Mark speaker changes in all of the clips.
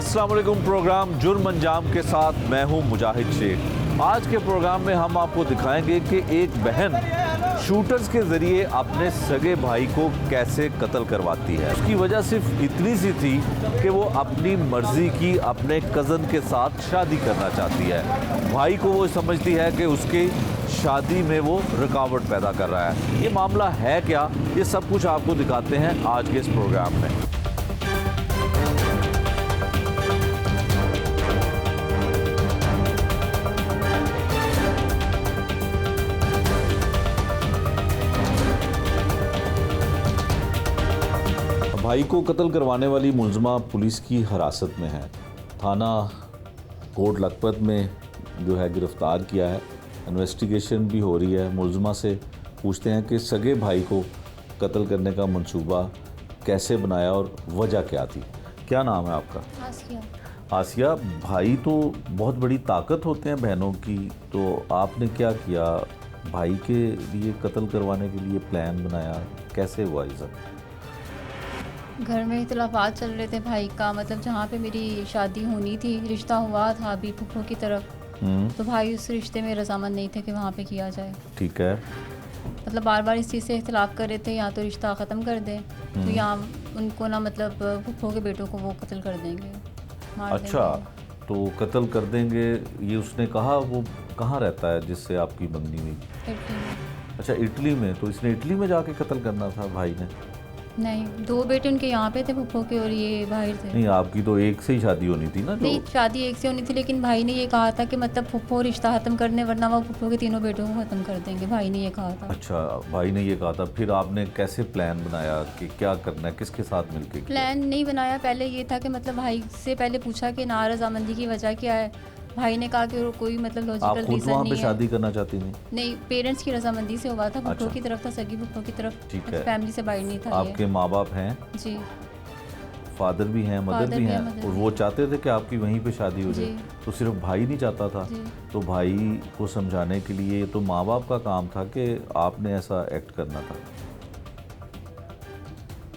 Speaker 1: अस्सलाम वालेकुम। प्रोग्राम जुर्म अंजाम के साथ मैं हूं मुजाहिद शेख। आज के प्रोग्राम में हम आपको दिखाएंगे कि एक बहन शूटर्स के ज़रिए अपने सगे भाई को कैसे कत्ल करवाती है। उसकी वजह सिर्फ इतनी सी थी कि वो अपनी मर्ज़ी की अपने कज़न के साथ शादी करना चाहती है। भाई को वो समझती है कि उसके शादी में वो रुकावट पैदा कर रहा है। ये मामला है क्या, ये सब कुछ आपको दिखाते हैं आज के इस प्रोग्राम में। भाई को कत्ल करवाने वाली मुलज़मा पुलिस की हिरासत में है। थाना कोट लखपत में जो है गिरफ़्तार किया है। इन्वेस्टिगेशन भी हो रही है। मुलज़मा से पूछते हैं कि सगे भाई को कत्ल करने का मंसूबा कैसे बनाया और वजह क्या थी। क्या नाम है आपका?
Speaker 2: आसिया।
Speaker 1: आसिया, भाई तो बहुत बड़ी ताकत होते हैं बहनों की, तो आपने क्या किया? भाई के लिए कत्ल करवाने के लिए प्लान बनाया, कैसे हुआ ये सब?
Speaker 2: घर में इख्तिलाफात चल रहे थे भाई का, मतलब जहाँ पे मेरी शादी होनी थी, रिश्ता हुआ था अभी फूफो की तरफ, तो भाई उस रिश्ते में रजामंद नहीं थे कि वहाँ पे किया जाए।
Speaker 1: ठीक है।
Speaker 2: मतलब बार बार इस चीज़ से इख्तिलाफ कर रहे थे, या तो रिश्ता ख़त्म कर दें तो या उनको ना मतलब फूफो के बेटों को वो कत्ल कर देंगे, मार
Speaker 1: अच्छा,
Speaker 2: देंगे।
Speaker 1: तो कत्ल कर देंगे ये उसने कहा। वो कहाँ रहता है जिससे आपकी मंगनी हुई?
Speaker 2: इटली में।
Speaker 1: अच्छा, इटली में। तो इसने इटली में जाके कत्ल करना था भाई ने?
Speaker 2: नहीं, दो बेटे उनके यहाँ पे थे फूफो के और ये बाहर थे।
Speaker 1: नहीं, आपकी तो एक से ही शादी होनी थी ना?
Speaker 2: नहीं, शादी एक से होनी थी, लेकिन भाई ने ये कहा था कि मतलब फूफो रिश्ता ख़त्म करने, वरना वो फूफो के तीनों बेटों को ख़त्म कर देंगे। भाई ने ये कहा था।
Speaker 1: अच्छा, भाई ने ये कहा था। फिर आपने कैसे प्लान बनाया कि क्या करना है, किसके साथ मिलके?
Speaker 2: प्लान नहीं बनाया। पहले ये था कि मतलब भाई से पहले पूछा कि नारज़ामंदी की वजह क्या है। भाई ने कहा कि कोई मतलब
Speaker 1: आप
Speaker 2: लॉजिकल
Speaker 1: खुद
Speaker 2: रीज़न
Speaker 1: वहाँ
Speaker 2: नहीं
Speaker 1: पे
Speaker 2: है।
Speaker 1: शादी करना चाहती थी?
Speaker 2: नहीं, पेरेंट्स की रजामंदी से हुआ था। फूफो
Speaker 1: अच्छा।
Speaker 2: की तरफ था, सगी फूफो की तरफ।
Speaker 1: ठीक है।
Speaker 2: फैमिली से बाहर नहीं था
Speaker 1: आपके माँ बाप हैं?
Speaker 2: ये। जी।
Speaker 1: फादर भी हैं, मदर
Speaker 2: फादर
Speaker 1: भी
Speaker 2: भी है,
Speaker 1: हैं,
Speaker 2: मदर
Speaker 1: और
Speaker 2: भी
Speaker 1: वो
Speaker 2: है।
Speaker 1: चाहते थे कि आपकी वहीं पे शादी हो जाए?
Speaker 2: जी।
Speaker 1: तो सिर्फ भाई नहीं चाहता था?
Speaker 2: जी।
Speaker 1: तो भाई को समझाने के लिए तो माँ बाप का काम था कि आपने ऐसा एक्ट करना था।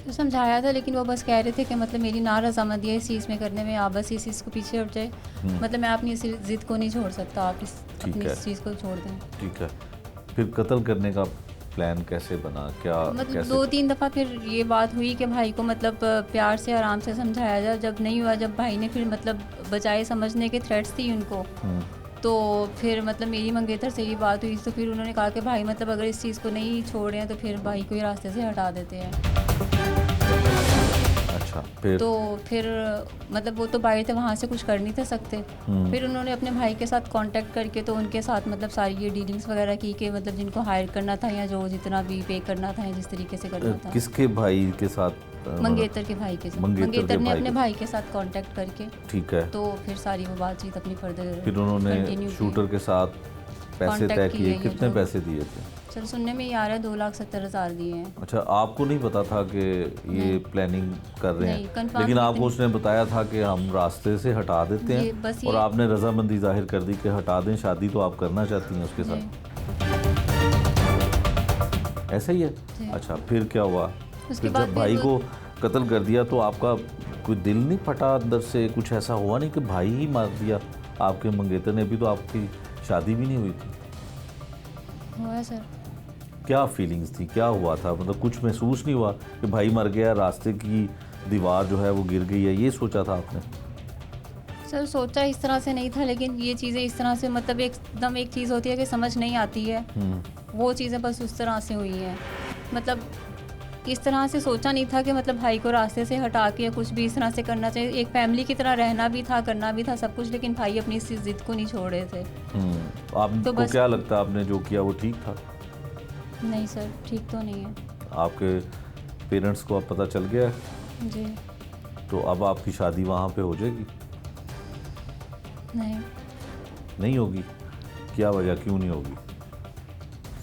Speaker 2: तो समझाया था, लेकिन वो बस कह रहे थे कि मतलब मेरी नारज़ामंदी है इस चीज़ में करने में, आप बस इस चीज़ को पीछे हट जाए। मतलब मैं अपनी इस ज़िद को नहीं छोड़ सकता, आप अपनी
Speaker 1: है।
Speaker 2: इस चीज़ को छोड़ दें।
Speaker 1: ठीक है। फिर कत्ल करने का प्लान कैसे बना? क्या
Speaker 2: मतलब
Speaker 1: कैसे?
Speaker 2: 2-3 दफ़ा फिर ये बात हुई कि भाई को मतलब प्यार से आराम से समझाया जाए। जब नहीं हुआ, जब भाई ने फिर मतलब बजाय समझने के थ्रेट्स दी उनको, तो फिर मतलब मेरी मंगेतर से ये बात हुई। तो फिर उन्होंने कहा कि भाई मतलब अगर इस चीज़ को नहीं छोड़ रहे हैं तो फिर भाई को ही रास्ते से हटा देते हैं।
Speaker 1: अच्छा, फिर?
Speaker 2: तो फिर मतलब वो तो बाहर थे, वहाँ से कुछ कर नहीं थे सकते। फिर उन्होंने अपने भाई के साथ कांटेक्ट करके तो उनके साथ मतलब सारी ये डीलिंग्स वगैरह की कि मतलब जिनको हायर करना था या जो जितना भी पे करना था या जिस तरीके से करना था।
Speaker 1: किसके भाई के साथ?
Speaker 2: मंगेतर के भाई के साथ। मंगेतर ने अपने भाई के साथ कांटेक्ट करके,
Speaker 1: ठीक है,
Speaker 2: तो फिर सारी वो बातचीत अपनी फर्दर
Speaker 1: फिर उन्होंने शूटर के साथ पैसे तय
Speaker 2: Contact
Speaker 1: किए।
Speaker 2: किए,
Speaker 1: कितने
Speaker 2: जो-
Speaker 1: पैसे दिए थे?
Speaker 2: सर सुनने में ये आ रहा है 2,70,000 दिए हैं।
Speaker 1: अच्छा, आपको नहीं पता था कि ये प्लानिंग कर रहे
Speaker 2: नहीं,
Speaker 1: हैं?
Speaker 2: confirm
Speaker 1: लेकिन आपको
Speaker 2: नहीं।
Speaker 1: उसने बताया था कि हम रास्ते से हटा देते
Speaker 2: ये
Speaker 1: हैं,
Speaker 2: बस
Speaker 1: और
Speaker 2: ये-
Speaker 1: आपने रजामंदी जाहिर कर दी कि हटा दें, शादी तो आप करना चाहती हैं उसके साथ। ऐसा ही है?
Speaker 2: जी।
Speaker 1: अच्छा, फिर क्या हुआ?
Speaker 2: उसके
Speaker 1: फिर
Speaker 2: बाद
Speaker 1: जब
Speaker 2: फिर
Speaker 1: भाई
Speaker 2: वो-
Speaker 1: को कत्ल कर दिया तो आपका कोई दिल नहीं फटा अंदर से? कुछ ऐसा हुआ नहीं कि भाई ही मार दिया? आपके मंगेतर ने भी तो आपकी शादी भी नहीं हुई थी।
Speaker 2: हुआ है सर।
Speaker 1: क्या फीलिंग्स थी, क्या हुआ था? मतलब कुछ महसूस नहीं हुआ कि भाई मर गया, रास्ते की दीवार जो है वो गिर गई है, ये सोचा था आपने?
Speaker 2: सर सोचा इस तरह से नहीं था, लेकिन ये चीज़ें इस तरह से मतलब एकदम एक चीज़ होती है कि समझ नहीं आती है, वो चीज़ें बस उस तरह से हुई हैं। मतलब इस तरह से सोचा नहीं था कि मतलब भाई को रास्ते से हटा के या कुछ भी इस तरह से करना चाहिए। एक फैमिली की तरह रहना भी था, करना भी था सब कुछ, लेकिन भाई अपनी इस ज़िद को नहीं छोड़ रहे थे।
Speaker 1: आपको
Speaker 2: तो बस-
Speaker 1: क्या लगता है आपने जो किया वो ठीक था?
Speaker 2: नहीं सर, ठीक तो नहीं है।
Speaker 1: आपके पेरेंट्स को अब पता चल गया है,
Speaker 2: जी।
Speaker 1: तो अब आपकी शादी वहाँ पे हो जाएगी?
Speaker 2: नहीं
Speaker 1: नहीं होगी? क्या वजह, क्यों नहीं होगी?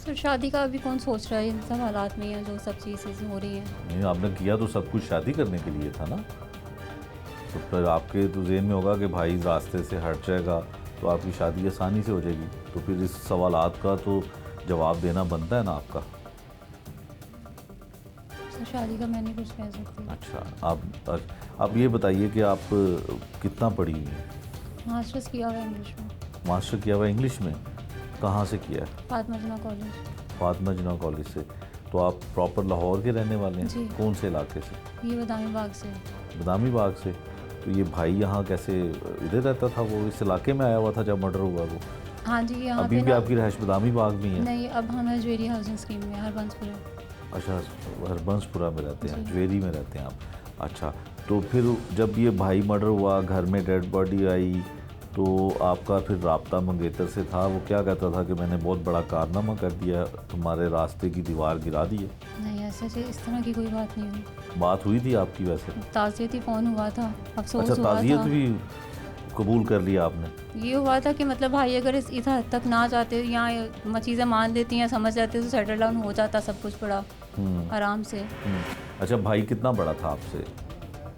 Speaker 2: सर, शादी का अभी कौन सोच रहा है इन सब हालात में, या जो सब चीज़ें हो रही हैं।
Speaker 1: नहीं, आपने किया तो सब कुछ शादी करने के लिए था ना? तो फिर आपके तो ज़हन में होगा कि भाई रास्ते से हट जाएगा तो आपकी शादी आसानी से हो जाएगी। तो फिर इस सवालात का तो जवाब देना बनता है ना आपका।
Speaker 2: सर शादी का मैं नहीं कुछ कह सकती।
Speaker 1: अच्छा, आप ये बताइए कि आप कितना पढ़ी हुई हैं?
Speaker 2: मास्टर्स किया हुआ है इंग्लिश में,
Speaker 1: मास्टर किया हुआ इंग्लिश में, कहाँ से किया है?
Speaker 2: फातिमा जिन्ना कॉलेज।
Speaker 1: फातिमा जिन्ना कॉलेज से। तो आप प्रॉपर लाहौर के रहने वाले हैं?
Speaker 2: जी।
Speaker 1: कौन से इलाके से?
Speaker 2: ये बदामी बाग से।
Speaker 1: बदामी बाग से। तो ये भाई यहाँ कैसे इधर रहता था? वो इस इलाके में आया हुआ था जब मर्डर हुआ वो?
Speaker 2: हाँ जी, यहाँ
Speaker 1: अभी
Speaker 2: पे
Speaker 1: भी
Speaker 2: ना,
Speaker 1: आपकी रहायश बदामी बाग में है?
Speaker 2: नहीं, अब हम है ज्वेरी हाउसिंग स्कीम में, हरबंसपुरा।
Speaker 1: अच्छा, हरबंसपुरा में रहते हैं,
Speaker 2: जी।
Speaker 1: ज्वेरी में रहते हैं आप। अच्छा, तो फिर जब ये भाई मर्डर हुआ, घर में डेड बॉडी आई, तो आपका फिर राब्ता मंगेतर से था? वो क्या कहता था कि मैंने बहुत बड़ा कारनामा कर दिया, तुम्हारे रास्ते की दीवार गिरा दी है?
Speaker 2: नहीं, ऐसे इस तरह की कोई बात नहीं हुई।
Speaker 1: बात हुई थी आपकी वैसे?
Speaker 2: ताज़ियती फ़ोन हुआ था, अफसोस
Speaker 1: अच्छा,
Speaker 2: हुआ
Speaker 1: ताज़ियत
Speaker 2: था।
Speaker 1: भी कबूल कर लिया आपने?
Speaker 2: ये हुआ था कि मतलब भाई अगर इस हद तक ना जाते या चीज़ें मान लेती हैं, समझ जाते तो सेटल डाउन हो जाता सब कुछ बड़ा आराम से।
Speaker 1: अच्छा, भाई कितना बड़ा था आपसे?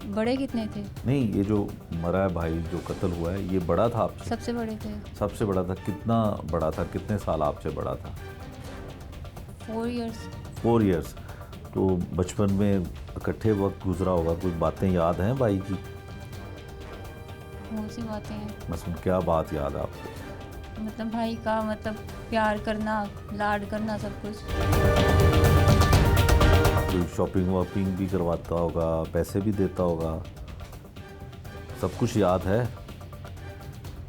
Speaker 2: बड़े कितने थे?
Speaker 1: नहीं, ये जो मरा है भाई, जो कत्ल हुआ है, ये बड़ा था आपसे?
Speaker 2: सबसे बड़े थे।
Speaker 1: सबसे बड़ा था। कितना बड़ा था? कितने साल आपसे बड़ा था?
Speaker 2: 4 इयर्स।
Speaker 1: 4 इयर्स। तो बचपन में इकट्ठे वक्त गुजरा होगा, कुछ बातें याद हैं भाई की?
Speaker 2: बहुत सी बातें हैं,
Speaker 1: मसलन क्या बात याद है आपको?
Speaker 2: मतलब भाई का मतलब प्यार करना, लाड करना, सब कुछ।
Speaker 1: कोई शॉपिंग वॉपिंग भी करवाता होगा, पैसे भी देता होगा, सब कुछ याद है?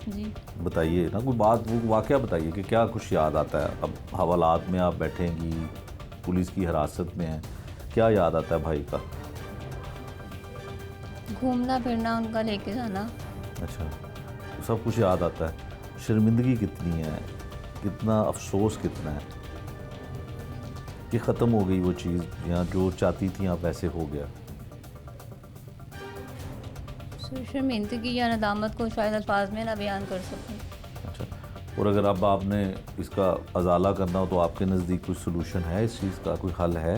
Speaker 2: जी।
Speaker 1: बताइए ना, कोई बात, वो वाक़या बताइए कि क्या कुछ याद आता है। अब हवालात में आप बैठेंगी, पुलिस की हिरासत में हैं, क्या याद आता है भाई का?
Speaker 2: घूमना फिरना, उनका लेके जाना।
Speaker 1: अच्छा, तो सब कुछ याद आता है। शर्मिंदगी कितनी है, कितना अफसोस कितना है कि ख़त्म हो गई वो चीज़, या जो चाहती थी आप वैसे हो गया?
Speaker 2: शर्मिंदगी या नदामत को शायद अल्फाज में ना बयान कर सकूं।
Speaker 1: अच्छा, और अगर अब आपने इसका अजाला करना हो तो आपके नज़दीक कोई सलूशन है इस चीज़ का, कोई हल है?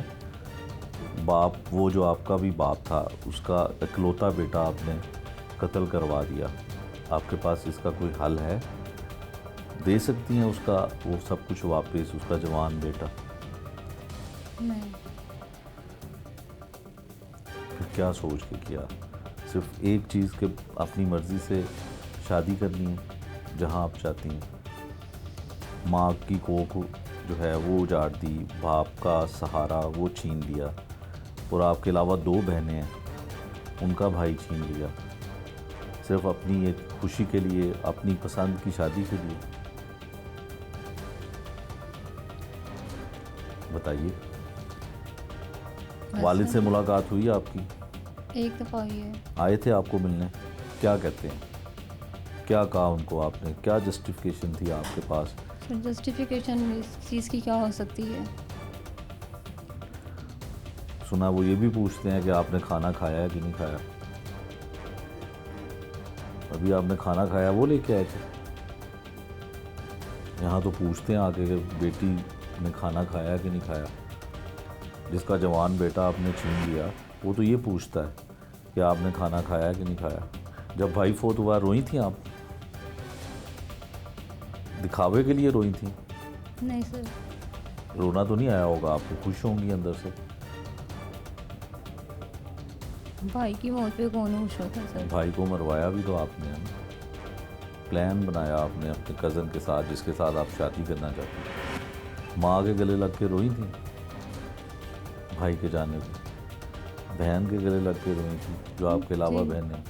Speaker 1: बाप, वो जो आपका भी बाप था, उसका इकलौता बेटा आपने कत्ल करवा दिया, आपके पास इसका कोई हल है? दे सकती हैं उसका वो सब कुछ वापस, उसका जवान बेटा?
Speaker 2: नहीं।
Speaker 1: फिर क्या सोच के किया? सिर्फ एक चीज़ के अपनी मर्ज़ी से शादी करनी है जहां आप चाहती हैं? माँ की कोख जो है वो उजाड़ दी, बाप का सहारा वो छीन लिया, और आपके अलावा 2 बहनें हैं, उनका भाई छीन लिया, सिर्फ अपनी एक खुशी के लिए, अपनी पसंद की शादी के लिए। बताइए। वालिद से मुलाकात हुई आपकी?
Speaker 2: एक दफ़ा हुई है।
Speaker 1: आए थे आपको मिलने? क्या कहते हैं? क्या कहा उनको आपने? क्या जस्टिफिकेशन थी आपके पास?
Speaker 2: सर, जस्टिफिकेशन इस चीज़ की क्या हो सकती है?
Speaker 1: सुना वो ये भी पूछते हैं कि आपने खाना खाया है कि नहीं खाया? अभी आपने खाना खाया, वो लेके आए थे? यहाँ तो पूछते हैं आके कि बेटी ने खाना खाया कि नहीं खाया। जिसका जवान बेटा आपने छीन लिया, वो तो ये पूछता है कि आपने खाना खाया कि नहीं खाया। जब भाई फोत हुआ, रोई थी आप? दिखावे के लिए रोई थी?
Speaker 2: नहीं सर।
Speaker 1: रोना तो नहीं आया होगा आपको, खुश होंगी अंदर से?
Speaker 2: भाई की मौत पे कौन खुश होता है सर?
Speaker 1: भाई को मरवाया भी तो आपने है ना। प्लान बनाया आपने अपने कज़न के साथ, जिसके साथ आप शादी करना चाहती थी। माँ के गले लग के रोई थी भाई के जाने पे? बहन के गले लग के रोई थी, जो आपके अलावा
Speaker 2: जी।
Speaker 1: बहन है?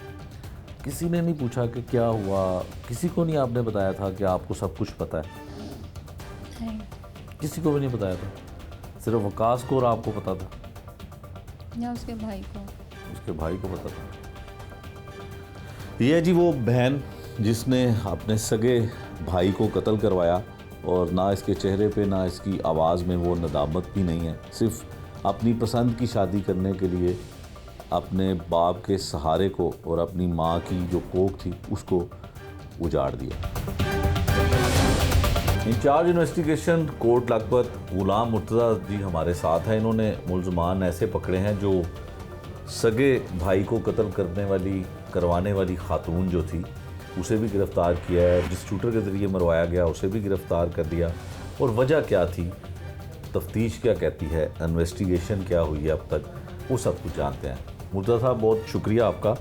Speaker 1: किसी ने नहीं पूछा कि क्या हुआ? किसी को नहीं आपने बताया था कि आपको सब कुछ पता है?
Speaker 2: नहीं।
Speaker 1: किसी को भी नहीं बताया था? सिर्फ वकास को और आपको पता था?
Speaker 2: या उसके भाई को?
Speaker 1: उसके भाई को पता था। ये है जी वो बहन जिसने अपने सगे भाई को कत्ल करवाया, और ना इसके चेहरे पे ना इसकी आवाज़ में वो नदामत भी नहीं है। सिर्फ अपनी पसंद की शादी करने के लिए अपने बाप के सहारे को और अपनी माँ की जो कोख थी उसको उजाड़ दिया। इंचार्ज इन्वेस्टिगेशन कोर्ट लखपत गुलाम मुर्तज़ा जी हमारे साथ हैं। इन्होंने मुल्ज़मान ऐसे पकड़े हैं जो सगे भाई को कत्ल करवाने वाली खातून जो थी उसे भी गिरफ़्तार किया है, जिस शूटर के ज़रिए मरवाया गया उसे भी गिरफ़्तार कर दिया। और वजह क्या थी, तफ्तीश क्या कहती है, इन्वेस्टिगेशन क्या हुई है अब तक, वो सब कुछ जानते हैं। मुर्तज़ा साहब, बहुत शुक्रिया आपका।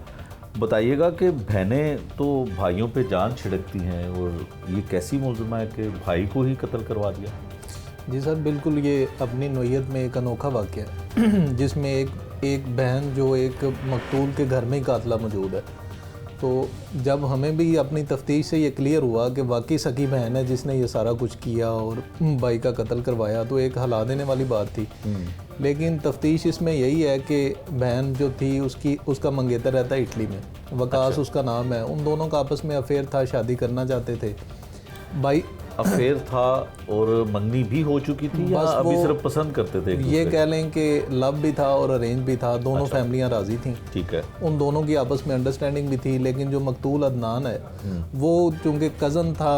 Speaker 1: बताइएगा कि बहनें तो भाइयों पे जान छिड़कती हैं, और ये कैसी मुलज़िमा है कि भाई को ही कत्ल करवा दिया?
Speaker 3: जी सर, बिल्कुल ये अपनी नौयत में एक अनोखा वाक़या है जिसमें एक बहन जो एक मकतूल के घर में ही कातला मौजूद है। तो जब हमें भी अपनी तफ्तीश से ये क्लियर हुआ कि वाकई सगी बहन है जिसने ये सारा कुछ किया और भाई का कत्ल करवाया, तो एक हिला देने वाली बात थी। लेकिन तफ्तीश इसमें यही है कि बहन जो थी उसका मंगेतर रहता है इटली में, वकास उसका नाम है। उन दोनों का आपस में अफेयर था, शादी करना चाहते थे। भाई
Speaker 1: अफेयर था और मंगनी भी हो चुकी थी, या अभी सिर्फ पसंद करते थे?
Speaker 3: ये कह लें कि लव भी था और अरेंज भी था, दोनों फैमिलियां राजी थीं।
Speaker 1: ठीक है।
Speaker 3: उन दोनों की आपस में अंडरस्टैंडिंग भी थी। लेकिन जो मकतूल अदनान है वो चूँकि कज़न था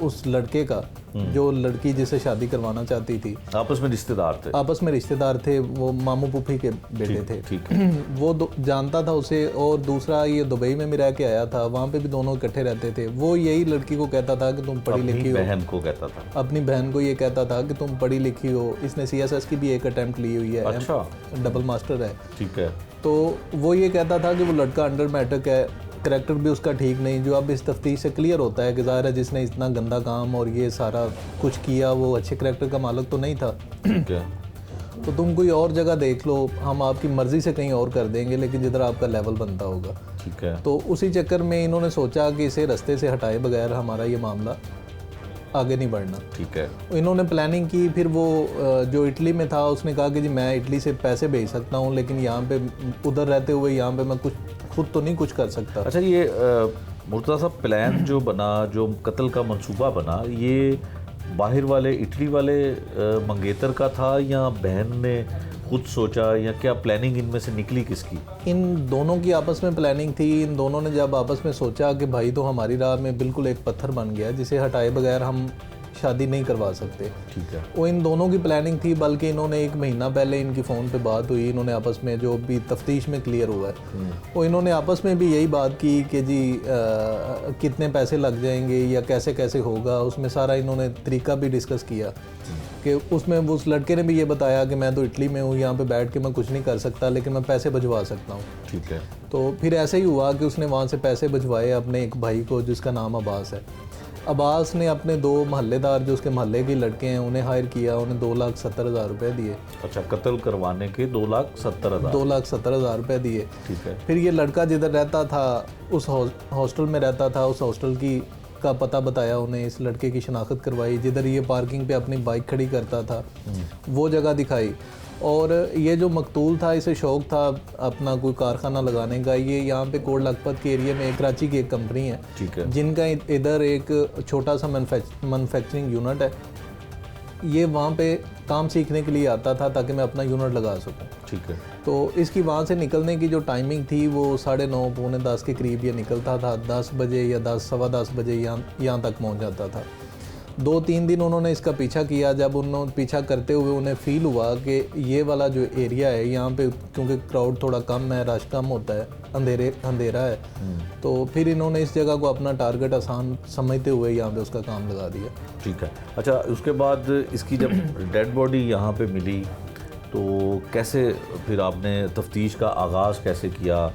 Speaker 3: उस लड़के का, जो लड़की जिसे शादी करवाना चाहती थी,
Speaker 1: आपस में रिश्तेदार थे, वो मामू पुफी के बेटे थे।
Speaker 3: ठीक है। वो जानता था उसे, और दूसरा ये दुबई में भी रह के आया था, वहाँ पे भी दोनों इकट्ठे रहते थे। वो यही लड़की को कहता था कि तुम पढ़ी लिखी हो,
Speaker 1: बहन को कहता था,
Speaker 3: अपनी बहन को ये कहता था कि तुम पढ़ी लिखी हो। इसने CSS की भी एक अटैम्प्ट ली हुई है।
Speaker 1: अच्छा।
Speaker 3: डबल मास्टर है।
Speaker 1: ठीक है।
Speaker 3: तो वो ये कहता था कि वो लड़का अंडर मैट्रिक है, करैक्टर भी उसका ठीक नहीं। जो अब इस तफ्तीश से क्लियर होता है कि ज़ाहिर है जिसने इतना गंदा काम और ये सारा कुछ किया वो अच्छे करैक्टर का मालिक तो नहीं था।
Speaker 1: ठीक है।
Speaker 3: तो तुम कोई और जगह देख लो, हम आपकी मर्ज़ी से कहीं और कर देंगे, लेकिन जिधर आपका लेवल बनता होगा।
Speaker 1: ठीक है।
Speaker 3: तो उसी चक्कर में इन्होंने सोचा कि इसे रास्ते से हटाए बगैर हमारा ये मामला आगे नहीं बढ़ना। ठीक है। इन्होंने प्लानिंग की। फिर वो जो इटली में था उसने कहा कि जी मैं इटली से पैसे भेज सकता हूँ, लेकिन यहाँ पे उधर रहते हुए यहाँ पे मैं कुछ खुद तो नहीं कुछ कर सकता।
Speaker 1: अच्छा, ये मुर्तज़ा साहब, प्लान जो बना, जो कत्ल का मंसूबा बना, ये बाहर वाले इटली वाले मंगेतर का था या बहन ने खुद सोचा, या क्या प्लानिंग इनमें से निकली किसकी?
Speaker 3: इन दोनों की आपस में प्लानिंग थी। इन दोनों ने जब आपस में सोचा कि भाई तो हमारी राह में बिल्कुल एक पत्थर बन गया जिसे हटाए बगैर हम शादी नहीं करवा सकते।
Speaker 1: ठीक है।
Speaker 3: वो इन दोनों की प्लानिंग थी। बल्कि इन्होंने 1 महीना पहले इनकी फ़ोन पे बात हुई, इन्होंने आपस में, जो भी तफ्तीश में क्लियर हुआ है, वो इन्होंने आपस में भी यही बात की कि जी कितने पैसे लग जाएंगे या कैसे कैसे होगा। उसमें सारा इन्होंने तरीका भी डिस्कस किया कि उसमें उस लड़के ने भी ये बताया कि मैं तो इटली में हूँ, यहाँ पे बैठ के मैं कुछ नहीं कर सकता, लेकिन मैं पैसे भिजवा सकता हूँ।
Speaker 1: ठीक है।
Speaker 3: तो फिर ऐसे ही हुआ कि उसने वहाँ से पैसे भिजवाए अपने एक भाई को जिसका नाम अब्बास है। अब्बास ने अपने 2 महल्लेदार जो उसके महल्ले के लड़के हैं उन्हें हायर किया, उन्हें 2,70,000 रुपये दिए।
Speaker 1: अच्छा, कत्ल करवाने के 2,70,000?
Speaker 3: 2,70,000 रुपये दिए।
Speaker 1: ठीक है।
Speaker 3: फिर ये लड़का जिधर रहता था उस हॉस्टल में रहता था, उस हॉस्टल का पता बताया उन्हें, इस लड़के की शनाख्त करवाई। जिधर ये पार्किंग पे अपनी बाइक खड़ी करता था वो जगह दिखाई। और ये जो मकतूल था इसे शौक़ था अपना कोई कारखाना लगाने का। ये यहाँ पे कोट लखपत के एरिया में कराची की एक कंपनी है।
Speaker 1: ठीक है।
Speaker 3: जिनका इधर एक छोटा सा मैन्युफैक्चरिंग यूनिट है। ये वहाँ पे काम सीखने के लिए आता था ताकि मैं अपना यूनिट लगा सकूँ।
Speaker 1: ठीक है।
Speaker 3: तो इसकी वहाँ से निकलने की जो टाइमिंग थी वो 9:30 पौने 10 के करीब ये निकलता था। 10 बजे या 10 सवा 10 बजे यहाँ तक पहुँच जाता था। 2-3 दिन उन्होंने इसका पीछा किया। जब उन्होंने पीछा करते हुए उन्हें फ़ील हुआ कि ये वाला जो एरिया है यहाँ पे क्योंकि क्राउड थोड़ा कम है, रश कम होता है, अंधेरा है, तो फिर इन्होंने इस जगह को अपना टारगेट आसान समझते हुए यहाँ पे उसका काम लगा दिया।
Speaker 1: ठीक है। अच्छा, उसके बाद इसकी जब डेड बॉडी यहाँ पे मिली तो कैसे फिर आपने तफ्तीश का आगाज़ कैसे किया?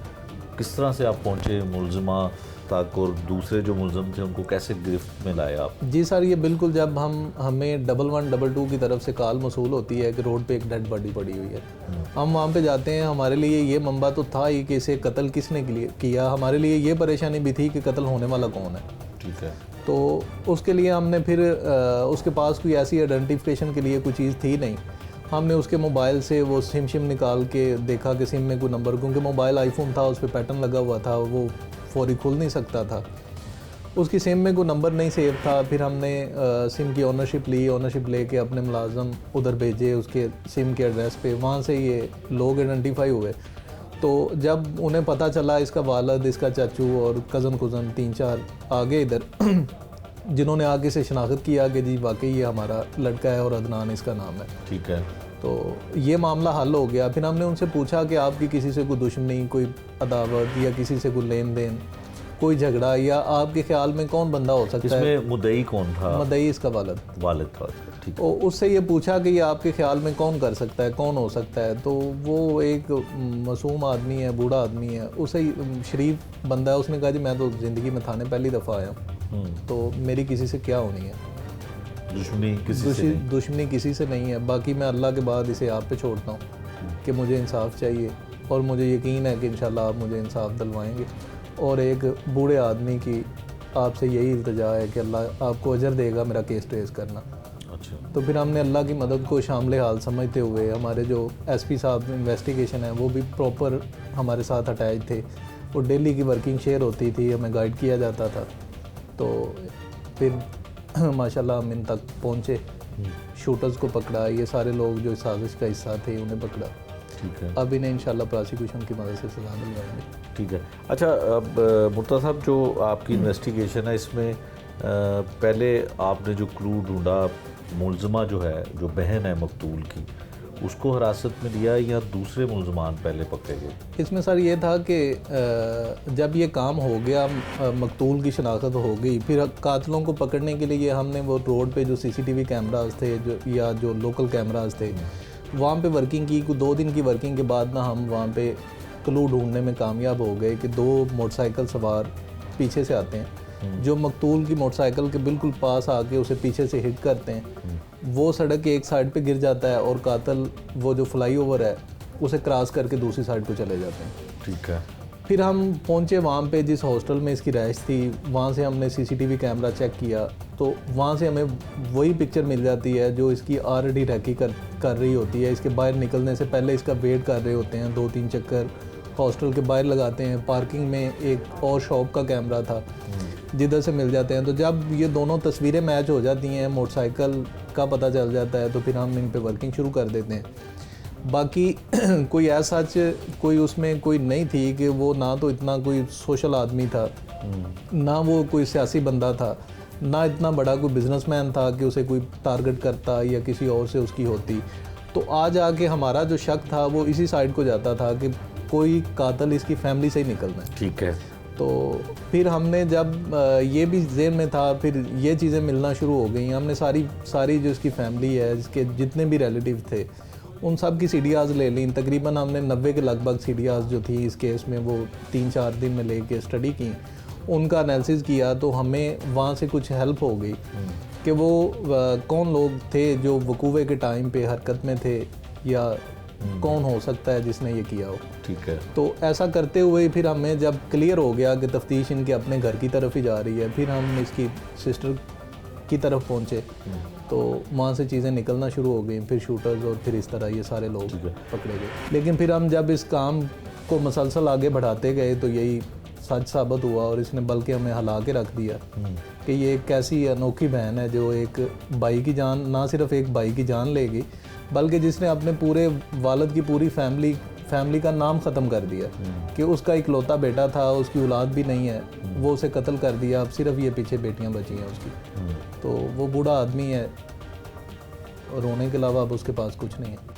Speaker 1: किस तरह से आप पहुँचे मुलज़िमा तक, और दूसरे जो मुलज़िम थे उनको कैसे गिरफ्त में लाए आप?
Speaker 3: जी सर, ये बिल्कुल जब हमें 1122 की तरफ से कॉल मसूल होती है कि रोड पे एक डेड बॉडी पड़ी हुई है, हम वहाँ पे जाते हैं। हमारे लिए ये मंबा तो था ही कि इसे कत्ल किसने किया। हमारे लिए ये परेशानी भी थी कि कत्ल होने वाला कौन है।
Speaker 1: ठीक है।
Speaker 3: तो उसके लिए हमने फिर उसके पास कोई ऐसी आइडेंटिफिकेशन के लिए कोई चीज़ थी नहीं। हमने उसके मोबाइल से वो सिम निकाल के देखा कि सिम में कोई नंबर, क्योंकि मोबाइल आईफोन था, उस पर पैटर्न लगा हुआ था, वो फौरी खुल नहीं सकता था। उसकी सिम में कोई नंबर नहीं सेव था। फिर हमने सिम की ओनरशिप लेके अपने मुलाजम उधर भेजे उसके सिम के एड्रेस पे। वहाँ से ये लोग आइडेंटिफाई हुए। तो जब उन्हें पता चला, इसका वालिद, इसका चाचू और कज़न 3-4 आगे इधर जिन्होंने आगे से शनाख्त किया कि जी वाकई ये हमारा लड़का है और अदनान इसका नाम है।
Speaker 1: ठीक है।
Speaker 3: तो ये मामला हल हो गया। फिर हमने उनसे पूछा कि आपकी किसी से कोई दुश्मनी, कोई अदावत या किसी से कोई लेन देन, कोई झगड़ा, या आपके ख्याल में कौन बंदा हो सकता है?
Speaker 1: इसमें मुद्दई कौन था?
Speaker 3: मदई इसका
Speaker 1: वालिद था। ठीक है।
Speaker 3: उससे ये पूछा कि ये आपके ख्याल में कौन कर सकता है, कौन हो सकता है? तो वो एक मासूम आदमी है, बूढ़ा आदमी है, उसे शरीफ बंदा है, उसने कहा जी मैं तो ज़िंदगी में थाने पहली दफ़ा आया हूँ, तो मेरी किसी से क्या होनी है, दुश्मनी किसी से नहीं है, बाकी मैं अल्लाह के बाद इसे आप पे छोड़ता हूँ कि मुझे इंसाफ चाहिए और मुझे यकीन है कि इंशाल्लाह आप मुझे इंसाफ दिलवाएंगे। और एक बूढ़े आदमी की आपसे यही इल्तिजा है कि अल्लाह आपको अजर देगा मेरा केस ट्रेस करना।
Speaker 1: अच्छा।
Speaker 3: तो फिर हमने अल्लाह की मदद को शामिल हाल समझते हुए, हमारे जो एसपी साहब इन्वेस्टिगेशन है वो भी प्रॉपर हमारे साथ अटैच थे, और डेली की वर्किंग शेयर होती थी, हमें गाइड किया जाता था। तो फिर माशाल्लाह हम इन तक पहुँचे, शूटर्स को पकड़ा, ये सारे लोग जो साजिश का हिस्सा थे उन्हें पकड़ा।
Speaker 1: ठीक है।
Speaker 3: अब इन्हें इंशाल्लाह प्रोसिक्यूशन की मदद से सजा दिलवाएंगे।
Speaker 1: ठीक है। अच्छा, अब मुर्तज़ा साहब, जो आपकी इन्वेस्टिगेशन है इसमें पहले आपने जो क्लू ढूंढा, मुलज़मा जो है, जो बहन है मकतूल की, उसको हिरासत में लिया या दूसरे मुलज़मान पहले पकड़े गए?
Speaker 3: इसमें सर ये था कि जब ये काम हो गया, मकतूल की शनाख्त हो गई, फिर कातिलों को पकड़ने के लिए हमने वो रोड पे जो सीसीटीवी कैमरास थे जो या जो लोकल कैमरास थे वहाँ पे वर्किंग की। 2 दिन की वर्किंग के बाद ना हम वहाँ पे क्लू ढूंढने में कामयाब हो गए कि 2 मोटरसाइकिल सवार पीछे से आते हैं, जो मकतूल की मोटरसाइकिल के बिल्कुल पास आके उसे पीछे से हिट करते हैं। वो सड़क के एक साइड पे गिर जाता है और कातिल वो जो फ्लाईओवर है उसे क्रॉस करके दूसरी साइड को चले जाते हैं।
Speaker 1: ठीक है।
Speaker 3: फिर हम पहुंचे वहाँ पे जिस हॉस्टल में इसकी रहाइश थी, वहाँ से हमने सीसीटीवी कैमरा चेक किया, तो वहाँ से हमें वही पिक्चर मिल जाती है जो इसकी ऑलरेडी रैकी कर रही होती है। इसके बाहर निकलने से पहले इसका वेट कर रहे होते हैं, 2-3 चक्कर हॉस्टल के बाहर लगाते हैं। पार्किंग में एक और शॉप का कैमरा था जिधर से मिल जाते हैं। तो जब ये दोनों तस्वीरें मैच हो जाती हैं, मोटरसाइकिल का पता चल जाता है, तो फिर हम इन पे वर्किंग शुरू कर देते हैं। बाकी कोई ऐसा कोई उसमें कोई नहीं थी कि वो ना तो इतना कोई सोशल आदमी था, ना वो कोई सियासी बंदा था, ना इतना बड़ा कोई बिजनेसमैन था कि उसे कोई टारगेट करता या किसी और से उसकी होती। तो आज आके हमारा जो शक था वो इसी साइड को जाता था कि कोई कातिल इसकी फैमिली से ही निकलना है।
Speaker 1: ठीक है।
Speaker 3: तो फिर हमने जब ये भी ज़हन में था, फिर ये चीज़ें मिलना शुरू हो गई। हमने सारी जो इसकी फैमिली है, इसके जितने भी रिलेटिव थे, उन सब की सीडीआर्स ले ली। तकरीबन हमने 90 के लगभग सीडीआर्स जो थी इस केस में वो 3-4 दिन में लेके स्टडी की, उनका एनालिसिस किया। तो हमें वहाँ से कुछ हेल्प हो गई कि वो कौन लोग थे जो वकूवे के टाइम पे हरकत में थे, या कौन हो सकता है जिसने ये किया हो।
Speaker 1: ठीक है।
Speaker 3: तो ऐसा करते हुए फिर हमें जब क्लियर हो गया कि तफ्तीश इनके अपने घर की तरफ ही जा रही है, फिर हम इसकी सिस्टर की तरफ पहुँचे, तो वहाँ से चीज़ें निकलना शुरू हो गई। फिर शूटर्स और फिर इस तरह ये सारे लोग पकड़े गए। लेकिन फिर हम जब इस काम को मसलसल आगे बढ़ाते गए तो यही सच साबित हुआ, और इसने बल्कि हमें हिला के रख दिया कि ये एक कैसी अनोखी बहन है जो एक भाई की जान, ना सिर्फ एक भाई की जान लेगी, बल्कि जिसने अपने पूरे वालिद की पूरी फैमिली का नाम ख़त्म कर दिया कि उसका इकलौता बेटा था, उसकी औलाद भी नहीं है, वो उसे कत्ल कर दिया, अब सिर्फ ये पीछे बेटियां बची हैं उसकी। तो वो बूढ़ा आदमी है, रोने के अलावा अब उसके पास कुछ नहीं है।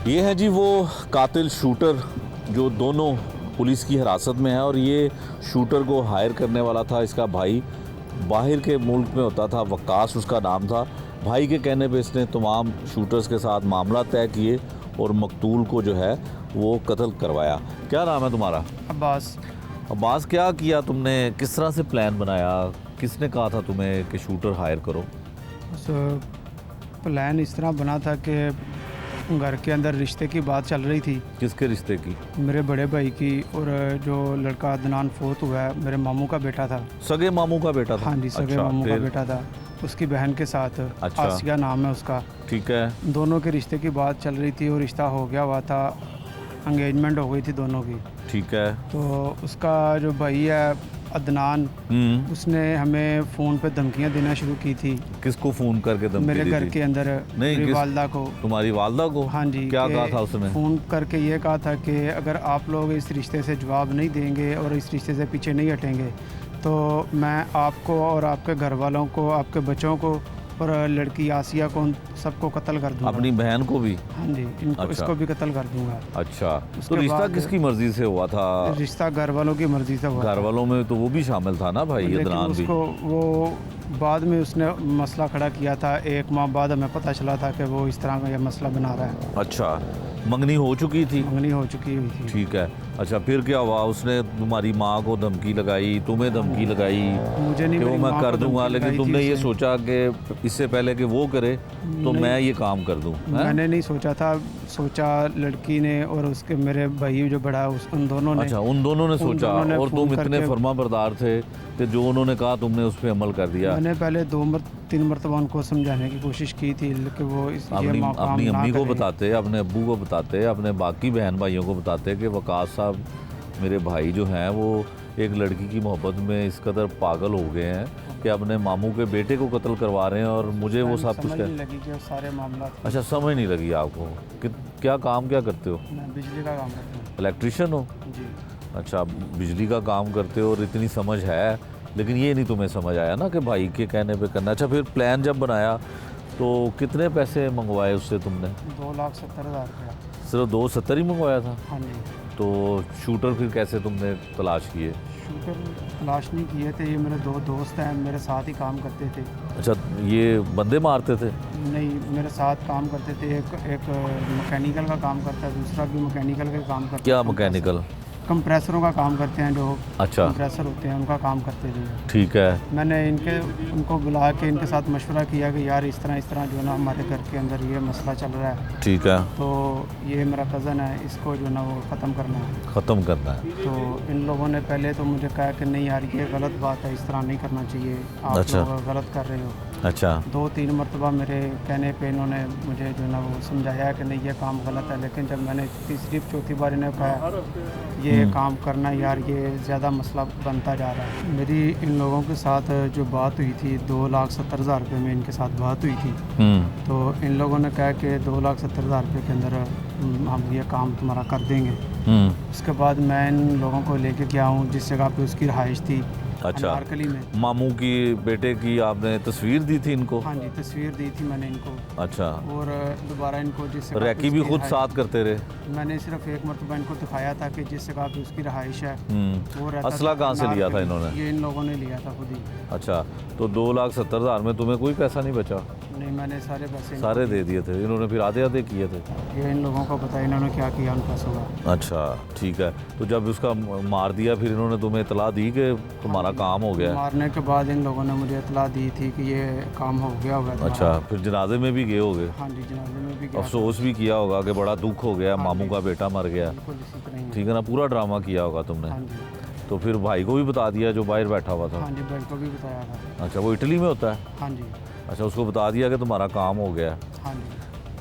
Speaker 1: ये है जी वो कातिल शूटर जो दोनों पुलिस की हिरासत में है, और ये शूटर को हायर करने वाला था इसका भाई, बाहर के मुल्क में होता था, वकास उसका नाम था। भाई के कहने पे इसने तमाम शूटर्स के साथ मामला तय किए और मकतूल को जो है वो कत्ल करवाया। क्या नाम है तुम्हारा?
Speaker 4: अब्बास।
Speaker 1: अब्बास, क्या किया तुमने, किस तरह से प्लान बनाया, किसने कहा था तुम्हें कि शूटर हायर करो?
Speaker 4: प्लान इस तरह बना था कि घर के अंदर रिश्ते की बात चल रही थी।
Speaker 1: किसके रिश्ते की?
Speaker 4: मेरे बड़े भाई की, और जो लड़का अदनान फोत हुआ है मेरे मामू का बेटा था।
Speaker 1: सगे मामू का बेटा था?
Speaker 4: हाँ जी, सगे मामू का बेटा था, उसकी बहन के साथ।
Speaker 1: अच्छा।
Speaker 4: आसिया नाम है उसका।
Speaker 1: ठीक है।
Speaker 4: दोनों के रिश्ते की बात चल रही थी और रिश्ता हो गया हुआ था, एंगेजमेंट हो गई थी दोनों की।
Speaker 1: ठीक है।
Speaker 4: तो उसका जो भाई है अदनान, उसने हमें फ़ोन पे धमकियां देना शुरू की थी।
Speaker 1: किसको फ़ोन करके धमकी
Speaker 4: मेरे
Speaker 1: दी
Speaker 4: घर
Speaker 1: थी?
Speaker 4: के अंदर
Speaker 1: नहीं,
Speaker 4: मेरी
Speaker 1: किस-
Speaker 4: वालदा को।
Speaker 1: तुम्हारी वालदा को?
Speaker 4: हाँ जी।
Speaker 1: क्या
Speaker 4: कि
Speaker 1: कहा था उसने?
Speaker 4: फ़ोन करके ये कहा था कि अगर आप लोग इस रिश्ते से जवाब नहीं देंगे और इस रिश्ते से पीछे नहीं हटेंगे तो मैं आपको और आपके घर वालों को, आपके बच्चों को और लड़की आसिया को, उन सबको कत्ल कर दूंगा।
Speaker 1: अपनी बहन को भी?
Speaker 4: हाँ जी, इनको
Speaker 1: अच्छा।
Speaker 4: इसको भी कत्ल कर दूंगा।
Speaker 1: अच्छा, तो
Speaker 4: उसके
Speaker 1: रिश्ता
Speaker 4: बाद-
Speaker 1: किसकी मर्जी से हुआ था?
Speaker 4: रिश्ता घर वालों की मर्जी से हुआ
Speaker 1: घर
Speaker 4: था।
Speaker 1: वालों में तो वो भी शामिल था ना भाई,
Speaker 4: लेकिन
Speaker 1: अदनान भी।
Speaker 4: उसको वो बाद में उसने मसला खड़ा किया था। 1 माह बाद हमें पता चला था कि वो इस तरह का यह मसला बना रहा है।
Speaker 1: अच्छा, मंगनी हो चुकी थी?
Speaker 4: मंगनी हो चुकी हुई थी।
Speaker 1: ठीक है। अच्छा, फिर क्या हुआ? उसने तुम्हारी माँ को धमकी लगाई, तुम्हें धमकी लगाई
Speaker 4: मुझे नहीं,
Speaker 1: कि वो
Speaker 4: मेरी
Speaker 1: मैं
Speaker 4: माँ
Speaker 1: कर
Speaker 4: को
Speaker 1: दूंगा,
Speaker 4: धमकी
Speaker 1: लेकिन
Speaker 4: लगाई
Speaker 1: तुमने
Speaker 4: थी
Speaker 1: ये
Speaker 4: उसने।
Speaker 1: सोचा कि इससे पहले कि वो करे तो
Speaker 4: नहीं।
Speaker 1: मैं ये काम कर दूं, हैं?
Speaker 4: मैंने नहीं सोचा था, सोचा लड़की ने और उसके मेरे भाई जो बड़ा है उन दोनों ने।
Speaker 1: अच्छा, उन दोनों ने सोचा,
Speaker 4: दोनों ने
Speaker 1: और
Speaker 4: फ़ोन
Speaker 1: तुम इतने
Speaker 4: करके-
Speaker 1: फर्मा बरदार थे कि जो उन्होंने कहा तुमने उस पर अमल कर दिया।
Speaker 4: मैंने पहले 3 मरतबा उनको समझाने की कोशिश की थी कि वो ये
Speaker 1: अपनी
Speaker 4: काम
Speaker 1: अपनी
Speaker 4: ना
Speaker 1: अम्मी को
Speaker 4: करें।
Speaker 1: बताते, अपने अब्बू को बताते, अपने बाकी बहन भाइयों को बताते कि वकास साहब मेरे भाई जो हैं वो एक लड़की की मोहब्बत में इस कदर पागल हो गए हैं कि अपने मामू के बेटे को कत्ल करवा रहे हैं, और मुझे वो सब कुछ
Speaker 4: समझ
Speaker 1: कह।
Speaker 4: नहीं लगी कि वो सारे मामला थे।
Speaker 1: अच्छा, समझ नहीं लगी आपको कि क्या काम क्या करते हो?
Speaker 4: मैं बिजली का काम करता हूँ
Speaker 1: इलेक्ट्रिशियन हो?
Speaker 4: जी।
Speaker 1: अच्छा, बिजली का काम करते हो और इतनी समझ है, लेकिन ये नहीं तुम्हें समझ आया ना कि भाई के कहने पे करना। अच्छा, फिर प्लान जब बनाया तो कितने पैसे मंगवाए उससे तुमने?
Speaker 4: 2,70,000 रुपया।
Speaker 1: सिर्फ 270 ही मंगवाया था?
Speaker 4: हाँ जी।
Speaker 1: तो शूटर फिर कैसे तुमने तलाश किए?
Speaker 4: शूटर तलाश नहीं किए थे, ये मेरे 2 दोस्त हैं, मेरे साथ ही काम करते थे।
Speaker 1: अच्छा, ये बंदे मारते थे?
Speaker 4: नहीं, मेरे साथ काम करते थे। एक मैकेनिकल का काम करता है, दूसरा भी मैकेनिकल का काम करता है।
Speaker 1: क्या मैकेनिकल?
Speaker 4: कंप्रेसरों का काम करते हैं, जो
Speaker 1: अच्छा,
Speaker 4: कंप्रेसर होते हैं उनका काम करते थे।
Speaker 1: ठीक है।
Speaker 4: मैंने उनको बुला के इनके साथ मशवरा किया कि यार इस तरह जो है ना हमारे घर के अंदर ये मसला चल रहा है,
Speaker 1: ठीक है,
Speaker 4: तो ये मेरा कज़न है, इसको जो है ना वो ख़त्म करना है।
Speaker 1: ख़त्म करना है।
Speaker 4: तो इन लोगों ने पहले तो मुझे कहा कि नहीं यार ये गलत बात है, इस तरह नहीं करना चाहिए, आप
Speaker 1: अच्छा।
Speaker 4: लोग गलत कर रहे हो।
Speaker 1: अच्छा,
Speaker 4: 2-3 मरतबा मेरे कहने पे इन्होंने मुझे जो है ना वो समझाया कि नहीं ये काम गलत है, लेकिन जब मैंने तीसरी चौथी बार इन्हें कहा ये काम करना यार ये ज़्यादा मसला बनता जा रहा है। मेरी इन लोगों के साथ जो बात हुई थी 2,70,000 रुपये में इनके साथ बात हुई थी। तो इन लोगों ने कहा कि 2,70,000 रुपये के अंदर हम ये काम तुम्हारा कर देंगे। उसके बाद मैं इन लोगों को लेके गया हूँ जिस जगह पे उसकी रहाइश थी,
Speaker 1: अच्छा,
Speaker 4: अनारकली में।
Speaker 1: मामू की बेटे की आपने तस्वीर दी थी इनको?
Speaker 4: हाँ जी, तस्वीर दी थी मैंने इनको।
Speaker 1: अच्छा,
Speaker 4: और दोबारा इनको जिस जगह पे
Speaker 1: रैकी भी
Speaker 4: उसकी
Speaker 1: खुद
Speaker 4: रहाइश-
Speaker 1: साथ करते रहे?
Speaker 4: मैंने सिर्फ एक मरतबा इनको दिखाया था कि जिस जगह पे उसकी रहाइश है वो रहता
Speaker 1: असला
Speaker 4: था
Speaker 1: कहाँ से लिया था
Speaker 4: अनारकली।
Speaker 1: इन्होंने?
Speaker 4: ये इन लोगों ने लिया था खुद ही।
Speaker 1: अच्छा, तो 2,70,000 में तुम्हें कोई पैसा नहीं बचा?
Speaker 4: नहीं, मैंने सारे पैसे इनको
Speaker 1: सारे दे दिए थे इन्होंने, फिर आधे आधे किए थे?
Speaker 4: ये इन लोगों को पता इन्होंने क्या किया उन पैसों का।
Speaker 1: अच्छा, ठीक है। तो जब उसका मार दिया फिर इन्होंने तुम्हें इतला दी कि तुम्हारा काम हो गया?
Speaker 4: मारने के बाद इन लोगों ने मुझे इतला दी थी कि ये काम हो गया होगा तुम्हारा।
Speaker 1: अच्छा, फिर जनाजे में भी गए होगे?
Speaker 4: हाँ जी, जनाजे में भी गया था।
Speaker 1: अफसोस भी किया होगा कि बड़ा दुख हो गया, मामू का बेटा मर गया,
Speaker 4: बिल्कुल इसी तरह ही।
Speaker 1: ठीक है ना? पूरा ड्रामा किया होगा तुमने।
Speaker 4: हाँ जी।
Speaker 1: तो फिर भाई को भी बता दिया जो बाहर बैठा हुआ था?
Speaker 4: हाँ जी, भाई को भी बताया था।
Speaker 1: अच्छा, वो इटली में होता है?
Speaker 4: हाँ जी।
Speaker 1: अच्छा, उसको बता दिया कि तुम्हारा काम हो गया,
Speaker 4: हाँ जी।